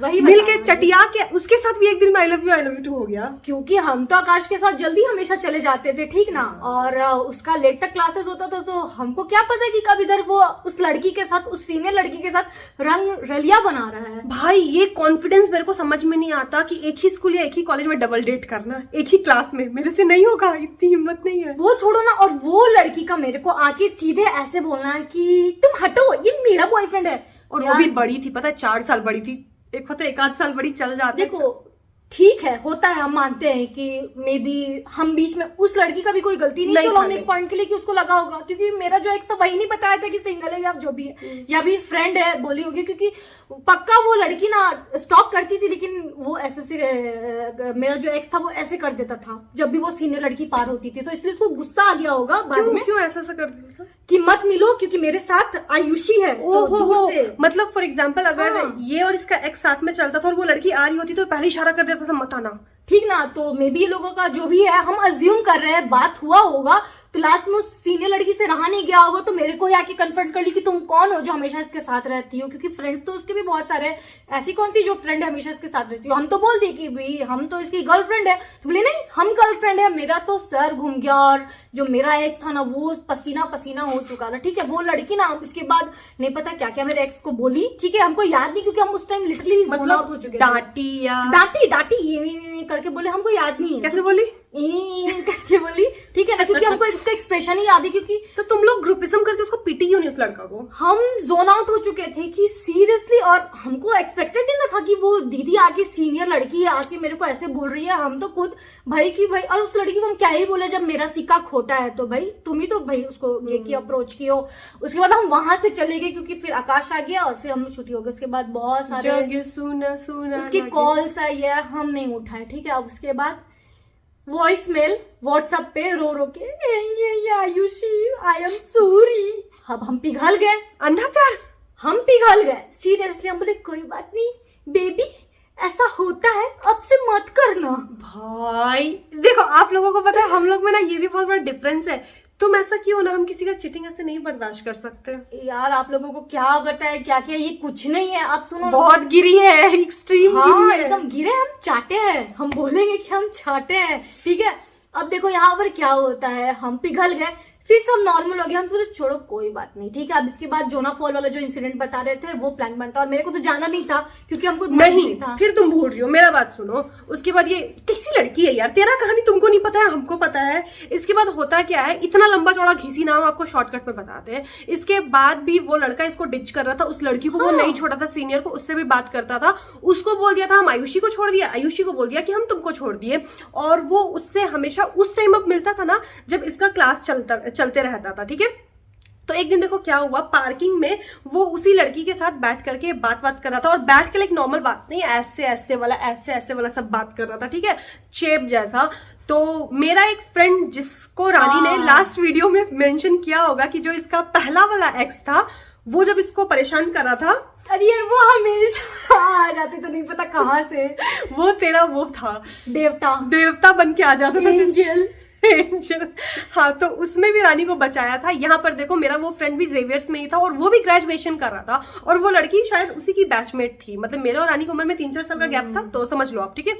वही मिल के चटिया के उसके साथ भी एक दिन में आई लव यू टू हो गया। क्योंकि हम तो आकाश के साथ जल्दी हमेशा चले जाते थे, ठीक ना, और उसका लेट तक क्लासेस होता था, तो हमको क्या पता कि कब इधर वो उस लड़की के साथ, उस सीनियर लड़की के साथ रंग रलिया बना रहा है। भाई ये कॉन्फिडेंस मेरे को समझ में नहीं आता कि एक ही स्कूल या एक ही कॉलेज में डबल डेट करना एक ही क्लास में, मेरे से नहीं होगा, इतनी हिम्मत नहीं है। वो छोड़ो ना, और वो लड़की का मेरे को आके सीधे ऐसे बोलना है कि तुम हटो, ये मेरा बॉयफ्रेंड है। और वो भी बड़ी थी, पता है, 4 साल बड़ी थी। एक होता है 1 आध साल बड़ी चल जाती है। देखो ठीक है, होता है, हम मानते हैं कि मे बी हम बीच में, उस लड़की का भी कोई गलती नहीं, चलो हम एक पॉइंट के लिए कि उसको लगा होगा, क्योंकि मेरा जो एक्स था वही नहीं बताया था कि सिंगल है या जो भी है, या भी फ्रेंड है बोली होगी, क्योंकि पक्का वो लड़की ना स्टॉक करती थी, लेकिन वो ऐसे मेरा जो एक्स था वो ऐसे कर देता था जब भी वो सीनियर लड़की पार होती थी, तो इसलिए उसको गुस्सा आ गया होगा बाद में। क्यों ऐसा कर देता था कि मत मिलो क्योंकि मेरे साथ आयुषी है। ओहो, मतलब फॉर एग्जाम्पल अगर ये और इसका एक्स साथ में चलता था और वो लड़की आ रही होती तो पहले इशारा कर देता था मत आना, ठीक ना, तो मे बी ये लोगों का जो भी है, हम अज्यूम कर रहे हैं बात हुआ होगा, तो लास्ट में उस सीनियर लड़की से रहा नहीं गया होगा, तो मेरे को ही आके कन्फ्रंट कर ली कि तुम कौन हो जो हमेशा इसके साथ रहती हो, क्योंकि फ्रेंड्स तो उसके भी बहुत सारे, ऐसी कौन सी जो फ्रेंड है हमेशा इसके साथ रहती हो। हम तो बोल दिए कि भाई हम तो इसकी गर्लफ्रेंड है, तो बोले नहीं हम गर्लफ्रेंड है। मेरा तो सर घूम गया, और जो मेरा एक्स था ना वो पसीना पसीना हो चुका था। ठीक है, वो लड़की ना उसके बाद नहीं पता क्या क्या मेरे एक्स को बोली, ठीक है, हमको याद नहीं क्योंकि हम उस टाइम लिटरली मतलब हो चुके, डांटी करके बोले, हमको याद नहीं है कैसे बोली करके बोली, ठीक है ना, क्योंकि हमको इसका एक्सप्रेशन ही याद है। क्योंकि तो तुम लोग ग्रुपिज्म करके उसको पीटी क्यों नहीं उस लड़का को? हम जोन आउट हो चुके थे कि सीरियसली, और हमको एक्सपेक्टेड ही ना था कि वो दीदी आके सीनियर लड़की आके मेरे को ऐसे बोल रही है। हम तो खुद भाई की भाई, और उस लड़की को हम क्या ही बोले, जब मेरा सिक्का खोटा है तो भाई तुम ही तो भाई उसको ये की अप्रोच की हो। उसके बाद हम वहां से चले गए क्योंकि फिर आकाश आ गया और फिर हम लोग छुट्टी हो गई। उसके बाद बहुत सारे सुना उसकी कॉल्स आई है, हम नहीं उठाए, ठीक है। अब उसके बाद वॉइस मेल व्हाट्सएप पे रो रो के ये आयुषी आई एम सॉरी। अब हम पिघल गए, अंधा प्यार। हम पिघल गए सीरियसली। हम बोले कोई बात नहीं बेबी, ऐसा होता है, अब से मत करना। भाई देखो, आप लोगों को पता है हम लोग में ना ये भी बहुत बड़ा डिफरेंस है। तुम ऐसा क्यों ना, हम किसी का चीटिंग ऐसे नहीं बर्दाश्त कर सकते। यार आप लोगों को क्या बताए क्या क्या, ये कुछ नहीं है। आप सुनो, बहुत गिरी है, एक्सट्रीम हाँ गिरी है। एकदम गिरे, हम चाटे हैं, हम बोलेंगे कि हम चाटे हैं, ठीक है। अब देखो यहाँ पर क्या होता है, हम पिघल गए, फिर सब नॉर्मल हो गया। हम तो छोड़ो कोई बात नहीं, ठीक है। अब इसके बाद जोना फॉल वाला जो इंसिडेंट बता रहे थे वो प्लान बनता, और मेरे को तो जाना नहीं था क्योंकि हमको नहीं था। फिर तुम भूल रही हो, मेरा बात सुनो। उसके बाद ये कैसी लड़की है यार, तेरा कहानी तुमको नहीं पता है, हमको पता है। इसके बाद होता क्या है, इतना लंबा चौड़ा घिसी नाम आपको शॉर्टकट में बताते हैं। इसके बाद भी वो लड़का इसको डिच कर रहा था, उस लड़की को वो नहीं छोड़ा था, सीनियर को, उससे भी बात करता था। उसको बोल दिया था हम आयुषी को छोड़ दिया, आयुषी को बोल दिया कि हम तुमको छोड़ दिए। और वो उससे हमेशा उस टाइम अप मिलता था ना जब इसका क्लास चलते रहता था, ठीक है। तो एक दिन देखो क्या हुआ, पार्किंग में वो उसी लड़की के साथ बैठ करके बात कर रहा था। और बैठ के एक नॉर्मल बात नहीं, ऐसे ऐसे वाला सब बात कर रहा था, ठीक है, चेप जैसा। तो मेरा एक फ्रेंड जिसको रानी ने लास्ट वीडियो में मेंशन किया होगा कि जो इसका पहला वाला एक्स था, वो जब इसको परेशान कर रहा था, अरे यार वो हमेशा आ जाते तो नहीं पता कहाँ से, वो तेरा वो था देवता बन के आ जाता था, एंजल। हाँ, तो उसमें भी रानी को बचाया था। यहाँ पर देखो मेरा वो फ्रेंड भी जेवियर्स में ही था और वो भी ग्रेजुएशन कर रहा था, और वो लड़की शायद उसी की बैचमेट थी। मतलब मेरे और रानी की उम्र में 3-4 साल का गैप था, तो समझ लो आप, ठीक है।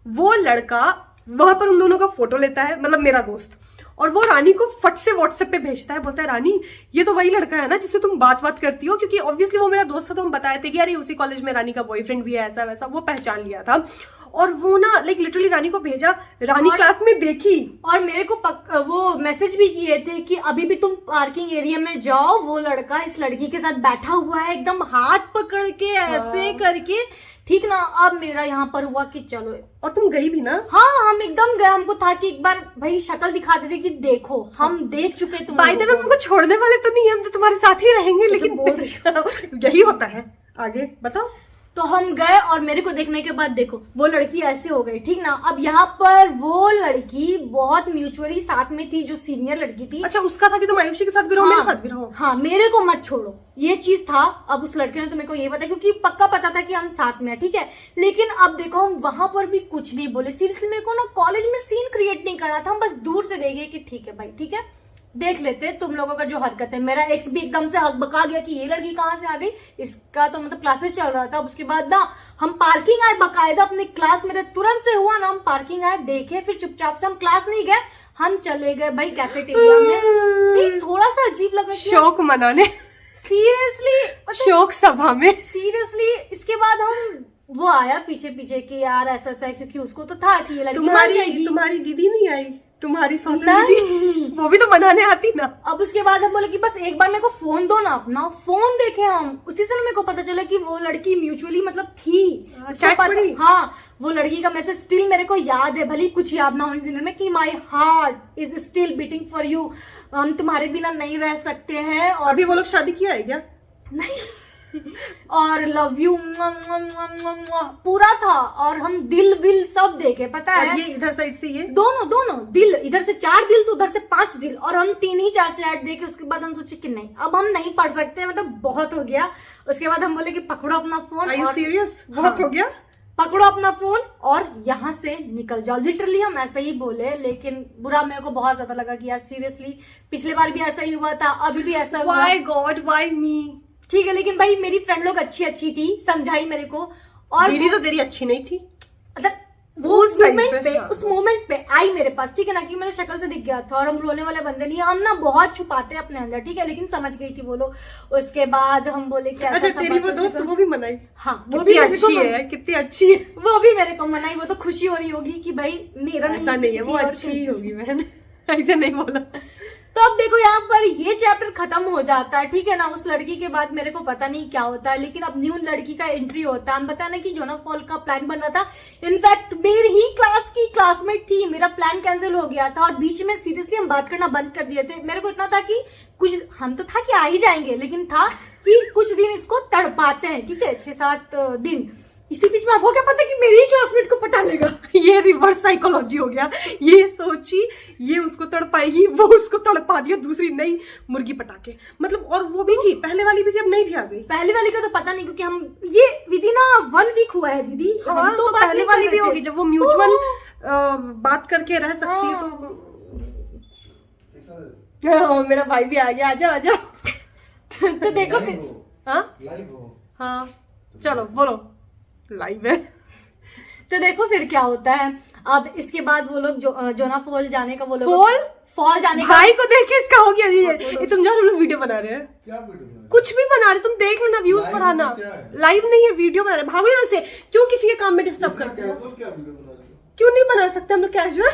वो लड़का वहां पर उन दोनों का फोटो लेता है, मतलब मेरा दोस्त, और वो रानी को फट से व्हाट्सएप पे भेजता है। बोलता है रानी ये तो वही लड़का है ना जिससे तुम बात करती हो, क्योंकि ऑब्वियसली वो मेरा दोस्त था, तो हम बताए थे कि यार ये उसी कॉलेज में रानी का बॉयफ्रेंड भी है, ऐसा वैसा, वो पहचान लिया था। और वो ना लाइक लिटरली रानी को भेजा, रानी क्लास में देखी, और मेरे को वो मैसेज भी किए थे कि अभी भी तुम पार्किंग एरिया में जाओ, वो लड़का इस लड़की के साथ बैठा हुआ है, एकदम हाथ पकड़ के ऐसे करके, ठीक ना। अब मेरा यहाँ पर हुआ कि चलो, और तुम गई भी ना। हाँ हम एकदम गए, हमको था कि एक बार भाई शक्ल दिखा देते कि देखो हम देख चुके तुम। बाय द वे हमको छोड़ने वाले तो नहीं, हम तो तुम्हारे साथ ही रहेंगे, लेकिन बोल रही यही होता है। आगे बताओ। तो हम गए और मेरे को देखने के बाद देखो वो लड़की ऐसे हो गई, ठीक ना। अब यहाँ पर वो लड़की बहुत म्यूचुअली साथ में थी, जो सीनियर लड़की थी। अच्छा, उसका था कि तुम आयुषी के साथ भी रहो, मेरे साथ भी रहो। हाँ, मेरे को मत छोड़ो, ये चीज था। अब उस लड़के ने तो मेरे को ये पता, क्योंकि पक्का पता था कि हम साथ में हैं, ठीक है। लेकिन अब देखो हम वहां पर भी कुछ नहीं बोले। सीरियसली मेरे को ना कॉलेज में सीन क्रिएट नहीं करना था, हम बस दूर से देखे कि ठीक है भाई, ठीक है, देख लेते तुम लोगों का जो हरकत है। मेरा एक्स भी एकदम से हकबका गया कि ये लड़की कहाँ से आ गई, इसका तो मतलब क्लासेस चल रहा था। उसके बाद ना हम पार्किंग आए, बकायदा अपने क्लास मेरे तुरंत से हुआ ना, हम पार्किंग आए, देखे, फिर चुपचाप से हम क्लास नहीं गए, हम चले गए भाई कैफेटेरिया में। नहीं, थोड़ा सा अजीब लगा, शौक मनाने, सीरियसली शौक सभा में, सीरियसली। इसके बाद हम वो आया पीछे पीछे कि यार ऐसा ऐसा है, क्योंकि उसको तो था कि ये लड़की तुम्हारी दीदी नहीं आई, तुम्हारी दीदी, वो भी तो मनाने आती ना। अब उसके बाद हम बोले कि बस एक बार मेरे को फोन दो ना अपना। फोन देखे हम, उसी से ना मेरे को पता चला कि वो लड़की म्यूचुअली मतलब थी। हाँ, वो लड़की का मैसेज स्टिल मेरे को याद है, भले कुछ याद ना हो इंसिडेंट में, कि my heart is still beating for you, हम तुम्हारे बिना नहीं रह सकते हैं। और अभी वो लोग शादी किया है क्या? नहीं, और लव यू पूरा था, और हम दिल विल सब देखे, पता है। ये इधर साइड से, ये दोनों दिल, इधर से 4 दिल तो उधर से 5 दिल, और हम 3 ही 4 चैट देखे। उसके बाद हम सोचे कि नहीं, अब हम नहीं पढ़ सकते, मतलब बहुत हो गया। उसके बाद हम बोले कि पकड़ो अपना फोन। Are you serious? बहुत हो गया, पकड़ो अपना फोन और यहाँ से निकल जाओ। लिटरली हम ऐसे ही बोले, लेकिन बुरा मेरे को बहुत ज्यादा लगा कि यार सीरियसली पिछले बार भी ऐसा ही हुआ था, अभी भी ऐसा हुआ। Why God, why me? ठीक है, लेकिन भाई मेरी फ्रेंड लोग अच्छी थी, समझाई मेरे को। और दीदी तो तेरी अच्छी नहीं थी, मतलब वो उस मोमेंट पे आई मेरे पास, ठीक है ना, कि मेरे शक्ल से दिख गया था। और हम रोने वाले बंदे नहीं, हम ना बहुत छुपाते हैं अपने अंदर, ठीक है, लेकिन समझ गई थी वो लोग। उसके बाद हम बोले कि अच्छा, तेरी वो दोस्त वो भी मनाई? हाँ, वो भी अच्छी है, कितनी अच्छी है, वो भी मेरे को मनाई। वो तो खुशी हो रही होगी कि भाई मेरा ऐसा नहीं है, वो अच्छी होगी बहन, ऐसे नहीं बोला। तो अब देखो यहाँ पर ये चैप्टर खत्म हो जाता है, ठीक है ना। उस लड़की के बाद मेरे को पता नहीं क्या होता है, लेकिन अब न्यू लड़की का एंट्री होता है। हम बताया ना कि जोना फॉल का प्लान बन रहा था, इनफैक्ट मेरी ही क्लास की क्लासमेट थी, मेरा प्लान कैंसिल हो गया था, और बीच में सीरियसली हम बात करना बंद कर दिए थे। मेरे को इतना था कि कुछ, हम तो था कि आ ही जाएंगे, लेकिन था कि कुछ दिन इसको तड़पाते हैं, ठीक है, 6-7 दिन। इसी बीच में आपको क्या पता कि मेरी ही क्लासमेट को पटा लेगा। ये रिवर्स साइकोलॉजी हो गया। ये सोची ये उसको तड़पाएगी, वो उसको तड़पा दिया, दूसरी नई मुर्गी पटाके, मतलब। और वो भी थी, पहले वाली भी थी, अब नई भी आ गई। पहले वाली का तो पता नहीं, क्योंकि हम ये विधि ना 1 वीक हुआ है दीदी। हाँ, हम तो बात पहले नहीं वाली कर भी रहे होगी थे। जब वो म्यूचुअल बात करके रह सकती है हाँ। तो। हाँ, मेरा भाई भी आ गया, आजा आजा। तो देखो फिर, हाँ लाइव हो। हाँ, चलो बोलो, लाइव है। तो देखो फिर क्या होता है। अब इसके बाद वो लोग जोना फॉल जाने का, वो लोग फॉल जाने का, भाई को देख के इसका हो गया। ये तुम जाओ, हम लोग वीडियो बना रहे हैं। क्या वीडियो बना रहे? कुछ भी बना रहे, तुम देख लो ना, व्यूज Live बढ़ाना। में क्या है? लाइव नहीं है, वीडियो बना रहे। भागो यहाँ से, क्यों किसी के काम में डिस्टर्ब करते हो? कैजुअल क्या वीडियो बना रहे हो? क्यों नहीं बना सकते हम लोग कैजुअल?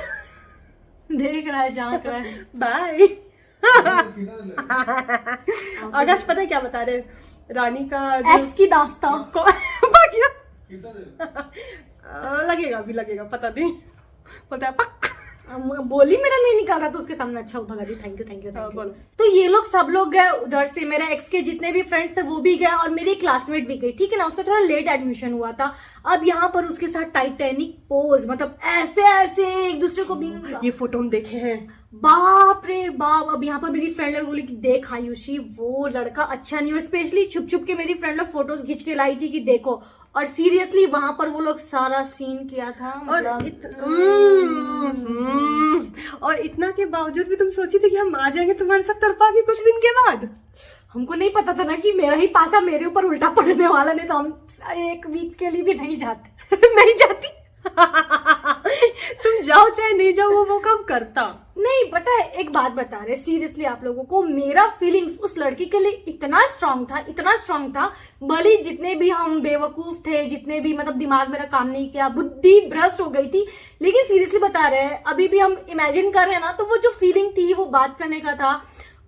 देख रहा है, झांक रहा है। बाय। किधर ले? आकाश पता है क्या बता रहे हैं? रानी का एक्स की दास्तां। भाग गया। किधर ले? लगेगा भी, लगेगा, पता नहीं, पता है पक। बोली मेरा नहीं निकाल रहा तो उसके सामने अच्छा भगा दी। थैंक यू थैंक यू हाँ, थैंक यू। बोलो। तो ये लोग सब लोग गए उधर से, मेरे एक्स के जितने भी फ्रेंड्स थे वो भी गए और मेरी क्लासमेट भी गई, ठीक है ना। उसका थोड़ा लेट एडमिशन हुआ था। अब यहाँ पर उसके साथ टाइटैनिक पोज, मतलब ऐसे ऐसे एक दूसरे को भी, ये फोटो हम देखे हैं। बाप रे बाप। अब यहाँ पर मेरी फ्रेंड लोग बोली कि देख आयुषी, वो लड़का अच्छा नहीं हो। स्पेशली छुप छुप के मेरी फ्रेंड लोग फोटोज खींच के लाई थी कि देखो। और सीरियसली वहां पर वो लोग सारा सीन किया था, मतलब। और इतना के बावजूद भी तुम सोची थी कि हम आ जाएंगे तुम्हारे साथ तड़पा के कुछ दिन के बाद। हमको नहीं पता था ना कि मेरा ही पासा मेरे ऊपर उल्टा पड़ने वाला, नहीं तो हम 1 वीक के लिए भी नहीं जाते। नहीं जाती। तुम जाओ चाहे नहीं जाओ, वो काम करता। नहीं पता है, एक बात बता रहे सीरियसली आप लोगों को, मेरा फीलिंग्स उस लड़की के लिए इतना स्ट्रांग था, इतना स्ट्रांग था। भले जितने भी हम बेवकूफ थे, जितने भी मतलब दिमाग मेरा काम नहीं किया, बुद्धि भ्रष्ट हो गई थी, लेकिन सीरियसली बता रहे हैं, अभी भी हम इमेजिन कर रहे हैं ना, तो वो जो फीलिंग थी वो बात करने का था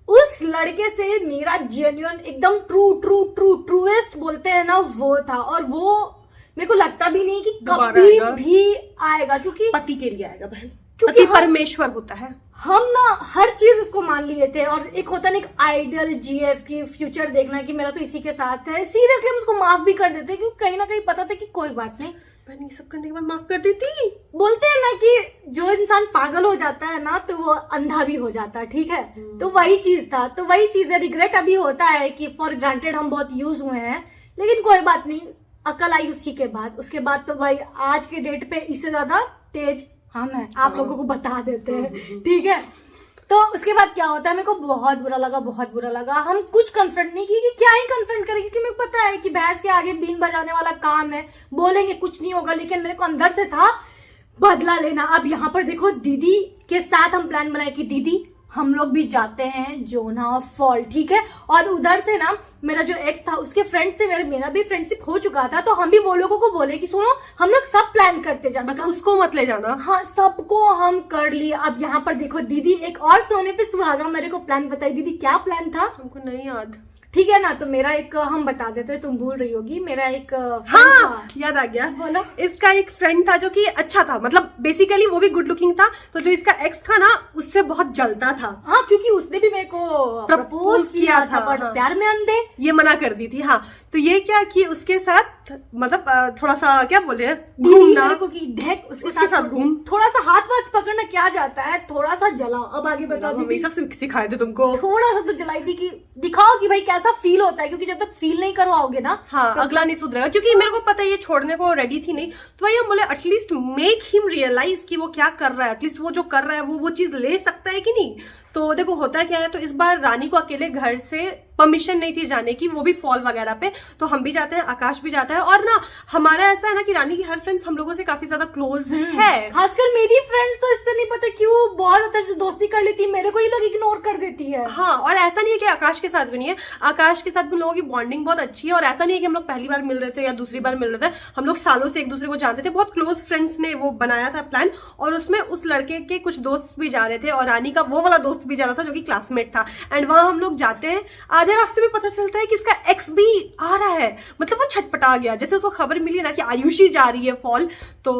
उस लड़के से, मेरा जेन्युइन एकदम ट्रूएस्ट बोलते हैं ना, वो था। और वो मेरे को लगता भी नहीं कि दोबारा कभी आएगा। भी आएगा, क्योंकि पति के लिए आएगा बहन, क्योंकि पति परमेश्वर होता है। हम ना हर चीज उसको मान लिए थे। और एक होता ना एक आइडियल जीएफ की फ्यूचर देखना कि मेरा तो इसी के साथ है, सीरियसली हम उसको माफ भी कर देते, क्योंकि कहीं ना कहीं पता था कि कोई बात नहीं। बहन ये सब करने के बाद माफ कर देती। बोलते हैं ना कि जो इंसान पागल हो जाता है ना, तो वो अंधा भी हो जाता है, ठीक है। तो वही चीज था, तो वही चीज है। रिग्रेट अभी होता है कि फॉर ग्रांटेड हम बहुत यूज हुए हैं, लेकिन कोई बात नहीं, अकल आई उसी के बाद। उसके बाद तो भाई आज के डेट पे इससे ज्यादा तेज हम हैं, आप लोगों को बता देते हैं, ठीक है। तो उसके बाद क्या होता है, मेरे को बहुत बुरा लगा, बहुत बुरा लगा। हम कुछ कन्फ्रंट नहीं किए कि क्या ही कन्फ्रंट करें, क्योंकि मेरे को पता है कि भैंस के आगे बीन बजाने वाला काम है, बोलेंगे कुछ नहीं होगा। लेकिन मेरे को अंदर से था बदला लेना। अब यहाँ पर देखो, दीदी के साथ हम प्लान बनाए कि दीदी हम लोग भी जाते हैं जोना फॉल, ठीक है। और उधर से ना मेरा जो एक्स था उसके फ्रेंड से मेरा भी फ्रेंडशिप हो चुका था, तो हम भी वो लोगों को बोले कि सुनो हम लोग सब प्लान करते जाना, बस उसको मत ले जाना। हाँ सबको हम कर लिए। अब यहाँ पर देखो दीदी एक और सोने पे सुहागा मेरे को प्लान बताई। दीदी क्या प्लान था? हमको नहीं याद। ठीक है ना, तो मेरा एक हम बता देते हैं, तुम भूल रही होगी। मेरा एक friend हाँ था। याद आ गया। बोलो। इसका एक फ्रेंड था जो कि अच्छा था, मतलब बेसिकली वो भी गुड लुकिंग था। तो जो इसका एक्स था ना, उससे बहुत जलता था। हाँ क्योंकि उसने भी मेरे को प्रपोज किया था, बट हाँ। प्यार में अंधे। ये मना कर दी थी। हाँ तो ये क्या कि उसके साथ मतलब थोड़ा सा क्या बोले, दीदी घूमना, मेरे को कि देख उसके उसके साथ घूम, थोड़ा सा हाथ वाथ पकड़ना क्या जाता है, थोड़ा सा जला। अब आगे बता हम दीदी। ये सब सिखाए थे तुमको। थोड़ा सा तो जलाई थी कि दिखाओ कि भाई कैसा फील होता है, क्योंकि जब तक फील नहीं करवाओगे ना, हाँ अगला नहीं सुधरेगा। क्योंकि मेरे को पता है ये छोड़ने को रेडी थी नहीं, तो वही हम बोले एटलीस्ट मेक हिम रियलाइज कि वो क्या कर रहा है। एटलीस्ट वो जो कर रहा है वो चीज ले सकता है कि नहीं। तो देखो होता क्या है, तो इस बार रानी को अकेले घर से परमिशन नहीं थी जाने की, वो भी फॉल वगैरह पे। तो हम भी जाते हैं, आकाश भी जाता है। और ना हमारा ऐसा है ना कि रानी की हर फ्रेंड्स हम लोगों से काफी ज्यादा क्लोज है। खासकर मेरी फ्रेंड्स तो इससे नहीं पता क्यों बहुत ज्यादा दोस्ती कर लेती है, मेरे को ही लोग इग्नोर कर देती है। हाँ और ऐसा नहीं है कि आकाश के साथ भी नहीं है, आकाश के साथ भी लोगों की बॉन्डिंग बहुत अच्छी है। और ऐसा नहीं है कि हम लोग पहली बार मिल रहे थे या दूसरी बार मिल रहे थे, हम लोग सालों से एक दूसरे को जानते थे। बहुत क्लोज फ्रेंड्स ने वो बनाया था प्लान, और उसमें उस लड़के के कुछ दोस्त भी जा रहे थे और रानी का वो वाला दोस्त भी जा रहा था जो कि क्लासमेट था। एंड वहां हम लोग जाते हैं, आधे रास्ते में पता चलता है कि इसका एक्स भी आ रहा है। मतलब वो छटपटा गया, जैसे उसको खबर मिली ना कि आयुषी जा रही है फॉल, तो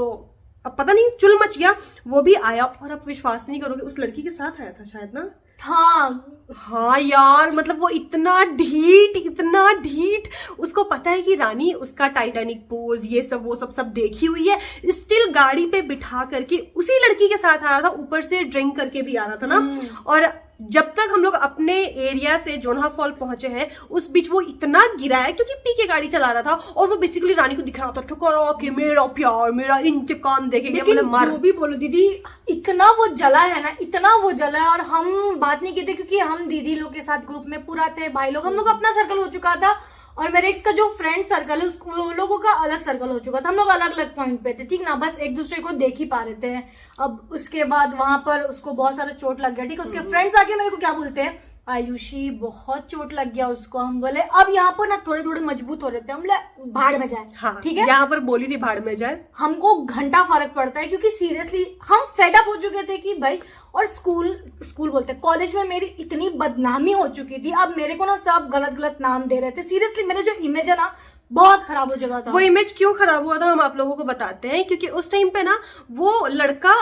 अब पता नहीं चुल मच गया। वो भी आया, और अब विश्वास नहीं करोगे उस लड़की के साथ आया था शायद ना। हाँ यार, मतलब वो इतना ढीठ उसको पता है कि रानी उसका टाइटैनिक पोज ये सब वो सब देखी हुई है, स्टिल गाड़ी पे बिठा करके उसी लड़की के साथ आ रहा था, ऊपर से ड्रिंक करके भी आ रहा था ना। और जब तक हम लोग अपने एरिया से जोन्हा फॉल पहुंचे हैं उस बीच वो इतना गिरा है क्योंकि पी के गाड़ी चला रहा था, और वो बेसिकली रानी को दिख रहा था ठुकरा के मेरा प्यार मेरा इंतकाम देखेंगे। लेकिन जो भी बोलो दीदी, इतना वो जला है ना, इतना वो जला है। और हम बात नहीं की थी क्योंकि हम दीदी लोग के साथ ग्रुप में पूरा थे, भाई लोग, हम लोग अपना सर्कल हो चुका था, और मेरे एक्स का जो फ्रेंड सर्कल है उन लोगों का अलग सर्कल हो चुका था। हम लोग अलग अलग पॉइंट पे थे, ठीक ना, बस एक दूसरे को देख ही पा रहे थे। अब उसके बाद वहां पर उसको बहुत सारा चोट लग गया, ठीक है। उसके फ्रेंड्स आके मेरे को क्या बोलते हैं, आयुषी बहुत चोट लग गया उसको। हम बोले अब यहाँ पर ना थोड़े थोड़े मजबूत हो रहे थे, हम बोले भाड़ में जाए। हाँ, ठीक है, यहाँ पर बोली थी भाड़ में जाए। हमको घंटा फर्क पड़ता है क्योंकि सीरियसली हम फेड अप हो चुके थे कि भाई, और स्कूल बोलते कॉलेज में मेरी इतनी बदनामी हो चुकी थी, अब मेरे को ना सब गलत नाम दे रहे थे। सीरियसली मेरे जो इमेज है ना बहुत खराब हो चुका था। वो इमेज क्यों खराब हुआ था हम आप लोगों को बताते हैं, क्योंकि उस टाइम पे ना वो लड़का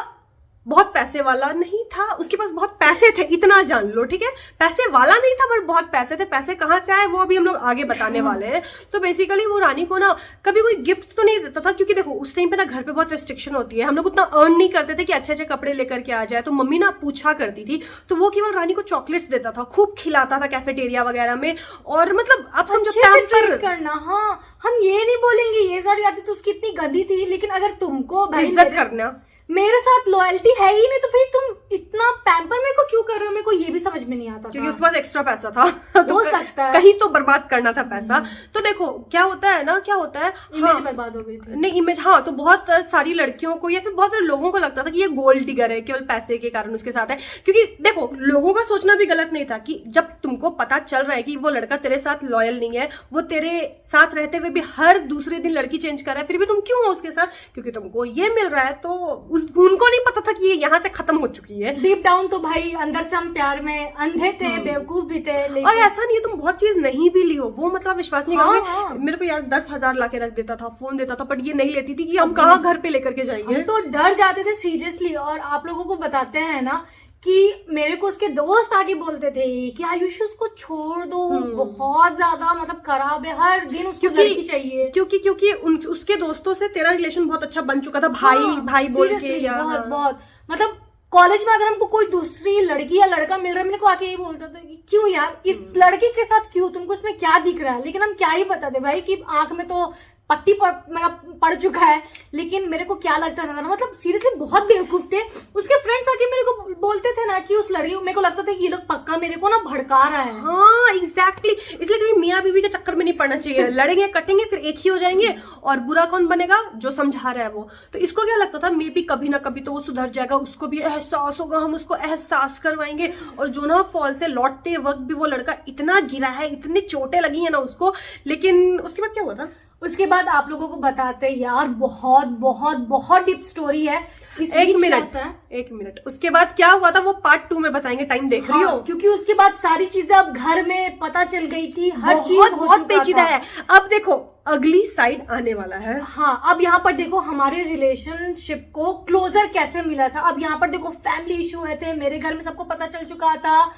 बहुत पैसे वाला नहीं था, उसके पास बहुत पैसे थे, इतना जान लो, ठीक है। पैसे वाला नहीं था पर बहुत पैसे थे। पैसे कहाँ से आए वो अभी हम लोग आगे बताने वाले हैं। तो बेसिकली वो रानी को ना कभी कोई गिफ्ट तो नहीं देता था, क्योंकि देखो उस टाइम पे ना घर पे बहुत रेस्ट्रिक्शन होती है, हम लोग उतना अर्न नहीं करते थे कि अच्छे अच्छे कपड़े लेकर के आ जाए। तो मम्मी ना पूछा करती थी, तो वो केवल रानी को चॉकलेट्स देता था, खूब खिलाता था कैफेटेरिया वगैरह में। और मतलब आप समझो करना, हाँ, हम ये नहीं बोलेंगे ये सारी आदत तो उसकी इतनी गंदी थी, लेकिन अगर तुमको भाई इज्जत करना, मेरे साथ लॉयल्टी है ही नहीं, तो फिर तुम इतना पैम्पर मेरे को क्यों कर रहे हो, मेरे को ये भी समझ में नहीं आता। क्योंकि उसके पास एक्स्ट्रा पैसा था तो हो सकता है कहीं तो बर्बाद करना था पैसा। तो देखो क्या होता है ना, क्या होता है, इमेज बर्बाद हो गई थी। नहीं इमेज, हाँ, तो बहुत सारी लड़कियों को या फिर बहुत सारे लोगों को लगता था कि ये गोल्ड डिगर है, केवल पैसे के कारण उसके साथ है। क्योंकि देखो लोगों का सोचना भी गलत नहीं था कि जब तुमको पता चल रहा है कि वो लड़का तेरे साथ लॉयल नहीं है, वो तेरे साथ रहते हुए भी हर दूसरे दिन लड़की चेंज कर रहा है, फिर भी तुम क्यों हो उसके साथ, क्योंकि तुमको ये मिल रहा है। तो उनको नहीं पता था कि ये यहाँ से खत्म हो चुकी है। डीप डाउन तो भाई अंदर से हम प्यार में अंधे थे, बेवकूफ भी थे, लेकिन और ऐसा नहीं है तुम बहुत चीज नहीं भी ली हो, वो मतलब विश्वास नहीं करोगे। हाँ। मेरे को यार 10,000 ला के रख देता था, फोन देता था, बट ये नहीं लेती थी कि हम कहाँ घर पे लेकर के जाएंगे। हम तो डर जाते थे सीरियसली। और आप लोगों को बताते हैं ना कि मेरे को उसके दोस्त आके बोलते थे कि आयुषी उसको छोड़ दो, बहुत ज्यादा मतलब खराब है, हर दिन उसको लड़की चाहिए। क्योंकि उसके दोस्तों से तेरा रिलेशन बहुत अच्छा बन चुका था, भाई बोल के, या बहुत मतलब कॉलेज में अगर हमको कोई दूसरी लड़की या लड़का मिल रहा है, मेरे को आके यही बोलता था कि क्यों यार इस लड़की के साथ क्यों, तुमको उसमें क्या दिख रहा है। लेकिन हम क्या ही बताते भाई कि आंख में तो पट्टी मेरा पड़ चुका है, लेकिन मेरे को क्या लगता था ना, मतलब सीरियसली बहुत बेवकूफ थे। उसके फ्रेंड्स आके मेरे को बोलते थे ना कि उस लड़की, मेरे को लगता था कि ये लोग पक्का मेरे को ना भड़का रहा है। हाँ एग्जैक्टली, इसलिए कभी मियाँ बीवी के चक्कर में नहीं पड़ना चाहिए। लड़ेंगे कटेंगे फिर एक ही हो जाएंगे, और बुरा कौन बनेगा, जो समझा रहा है वो। तो इसको क्या लगता था, मे बी कभी ना कभी तो वो सुधर जाएगा, उसको भी एहसास होगा, हम उसको एहसास करवाएंगे। और जोन्हा फॉल से लौटते वक्त भी वो लड़का इतना गिरा है, इतनी चोटें लगी है ना उसको। लेकिन उसके बाद क्या हुआ था, उसके बाद आप लोगों को बताते यार, बहुत बहुत बहुत डीप स्टोरी है। एक मिनट, उसके बाद क्या हुआ था वो पार्ट 2 में बताएंगे। टाइम देख रही हो, क्योंकि उसके बाद सारी चीजें अब घर में पता चल गई थी, हर चीज बहुत पेचीदा है। अब देखो अगली साइड आने वाला है। हाँ, अब यहाँ पर देखो हमारे रिलेशनशिप को क्लोजर कैसे मिला था। अब यहाँ पर देखो फैमिली इशू हुए थे, मेरे घर में सबको पता चल चुका था,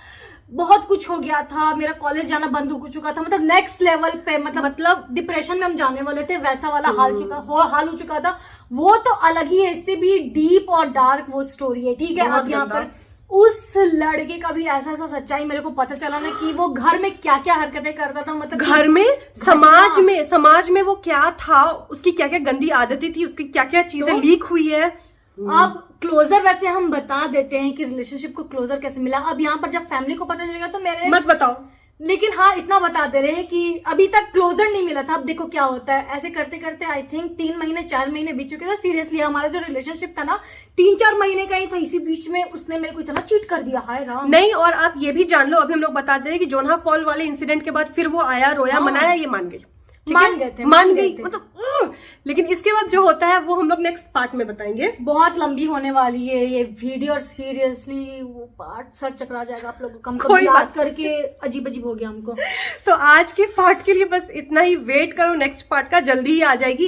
बहुत कुछ हो गया था, मेरा कॉलेज जाना बंद हो चुका था, मतलब नेक्स्ट लेवल पे, मतलब डिप्रेशन में हम जाने वाले थे, वैसा वाला हाल हो चुका था। वो तो अलग ही है, इससे भी डीप और डार्क वो स्टोरी है, ठीक है। अब यहाँ पर उस लड़के का भी ऐसा सच्चाई मेरे को पता चला ना कि वो घर में क्या क्या हरकतें करता था, मतलब घर में, समाज में वो क्या था, उसकी क्या क्या गंदी आदतें थी, उसकी क्या क्या चीजें लीक हुई है। अब क्लोजर वैसे हम बता देते हैं कि रिलेशनशिप को क्लोजर कैसे मिला। अब यहाँ पर जब फैमिली को पता चलेगा तो मेरे मत बताओ, लेकिन हाँ इतना बता दे रहे हैं कि अभी तक क्लोजर नहीं मिला था। अब देखो क्या होता है, ऐसे करते करते आई थिंक 3 महीने 4 महीने बीत चुके थे। सीरियसली हमारा जो रिलेशनशिप था ना 3-4 महीने का ही था, इसी बीच में उसने मेरे को इतना चीट कर दिया, हाय राम। नहीं, और आप ये भी जान लो, अभी हम लोग बता दे रहे हैं कि जोन्हा फॉल वाले इंसिडेंट के बाद फिर वो आया, रोया, मनाया, ये मान गई, मान गई मतलब। लेकिन इसके बाद जो होता है वो हम लोग नेक्स्ट पार्ट में बताएंगे। बहुत लंबी होने वाली है ये वीडियो, और सीरियसली वो पार्ट सर चकरा जाएगा आप लोगों को, हमको याद करके अजीब अजीब हो गया हमको। तो आज के पार्ट के लिए बस इतना ही, वेट करो नेक्स्ट पार्ट का, जल्दी ही आ जाएगी।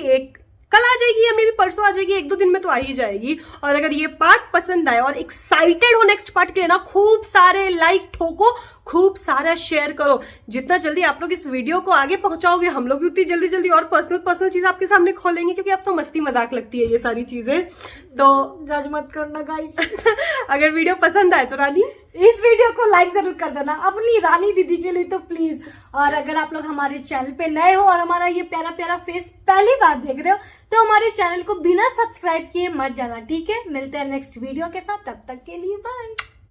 कल आ जाएगी या मे भी परसों आ जाएगी, 1-2 दिन में तो आ ही जाएगी। और अगर ये पार्ट पसंद आए और एक्साइटेड हो नेक्स्ट पार्ट के लिए ना, खूब सारे लाइक ठोको, खूब सारा शेयर करो। जितना जल्दी आप लोग इस वीडियो को आगे पहुंचाओगे, हम लोग भी उतनी जल्दी जल्दी और पर्सनल चीज आपके सामने खोलेंगे, क्योंकि आप तो मस्ती मजाक लगती है ये सारी चीजें। तो जज मत करना गाइस। अगर वीडियो पसंद आए तो रानी इस वीडियो को लाइक जरूर कर देना अपनी रानी दीदी के लिए तो प्लीज। और अगर आप लोग हमारे चैनल पे नए हो और हमारा ये प्यारा प्यारा फेस पहली बार देख रहे हो, तो हमारे चैनल को बिना सब्सक्राइब किए मत जाना, ठीक है। मिलते हैं नेक्स्ट वीडियो के साथ, तब तक के लिए बाय।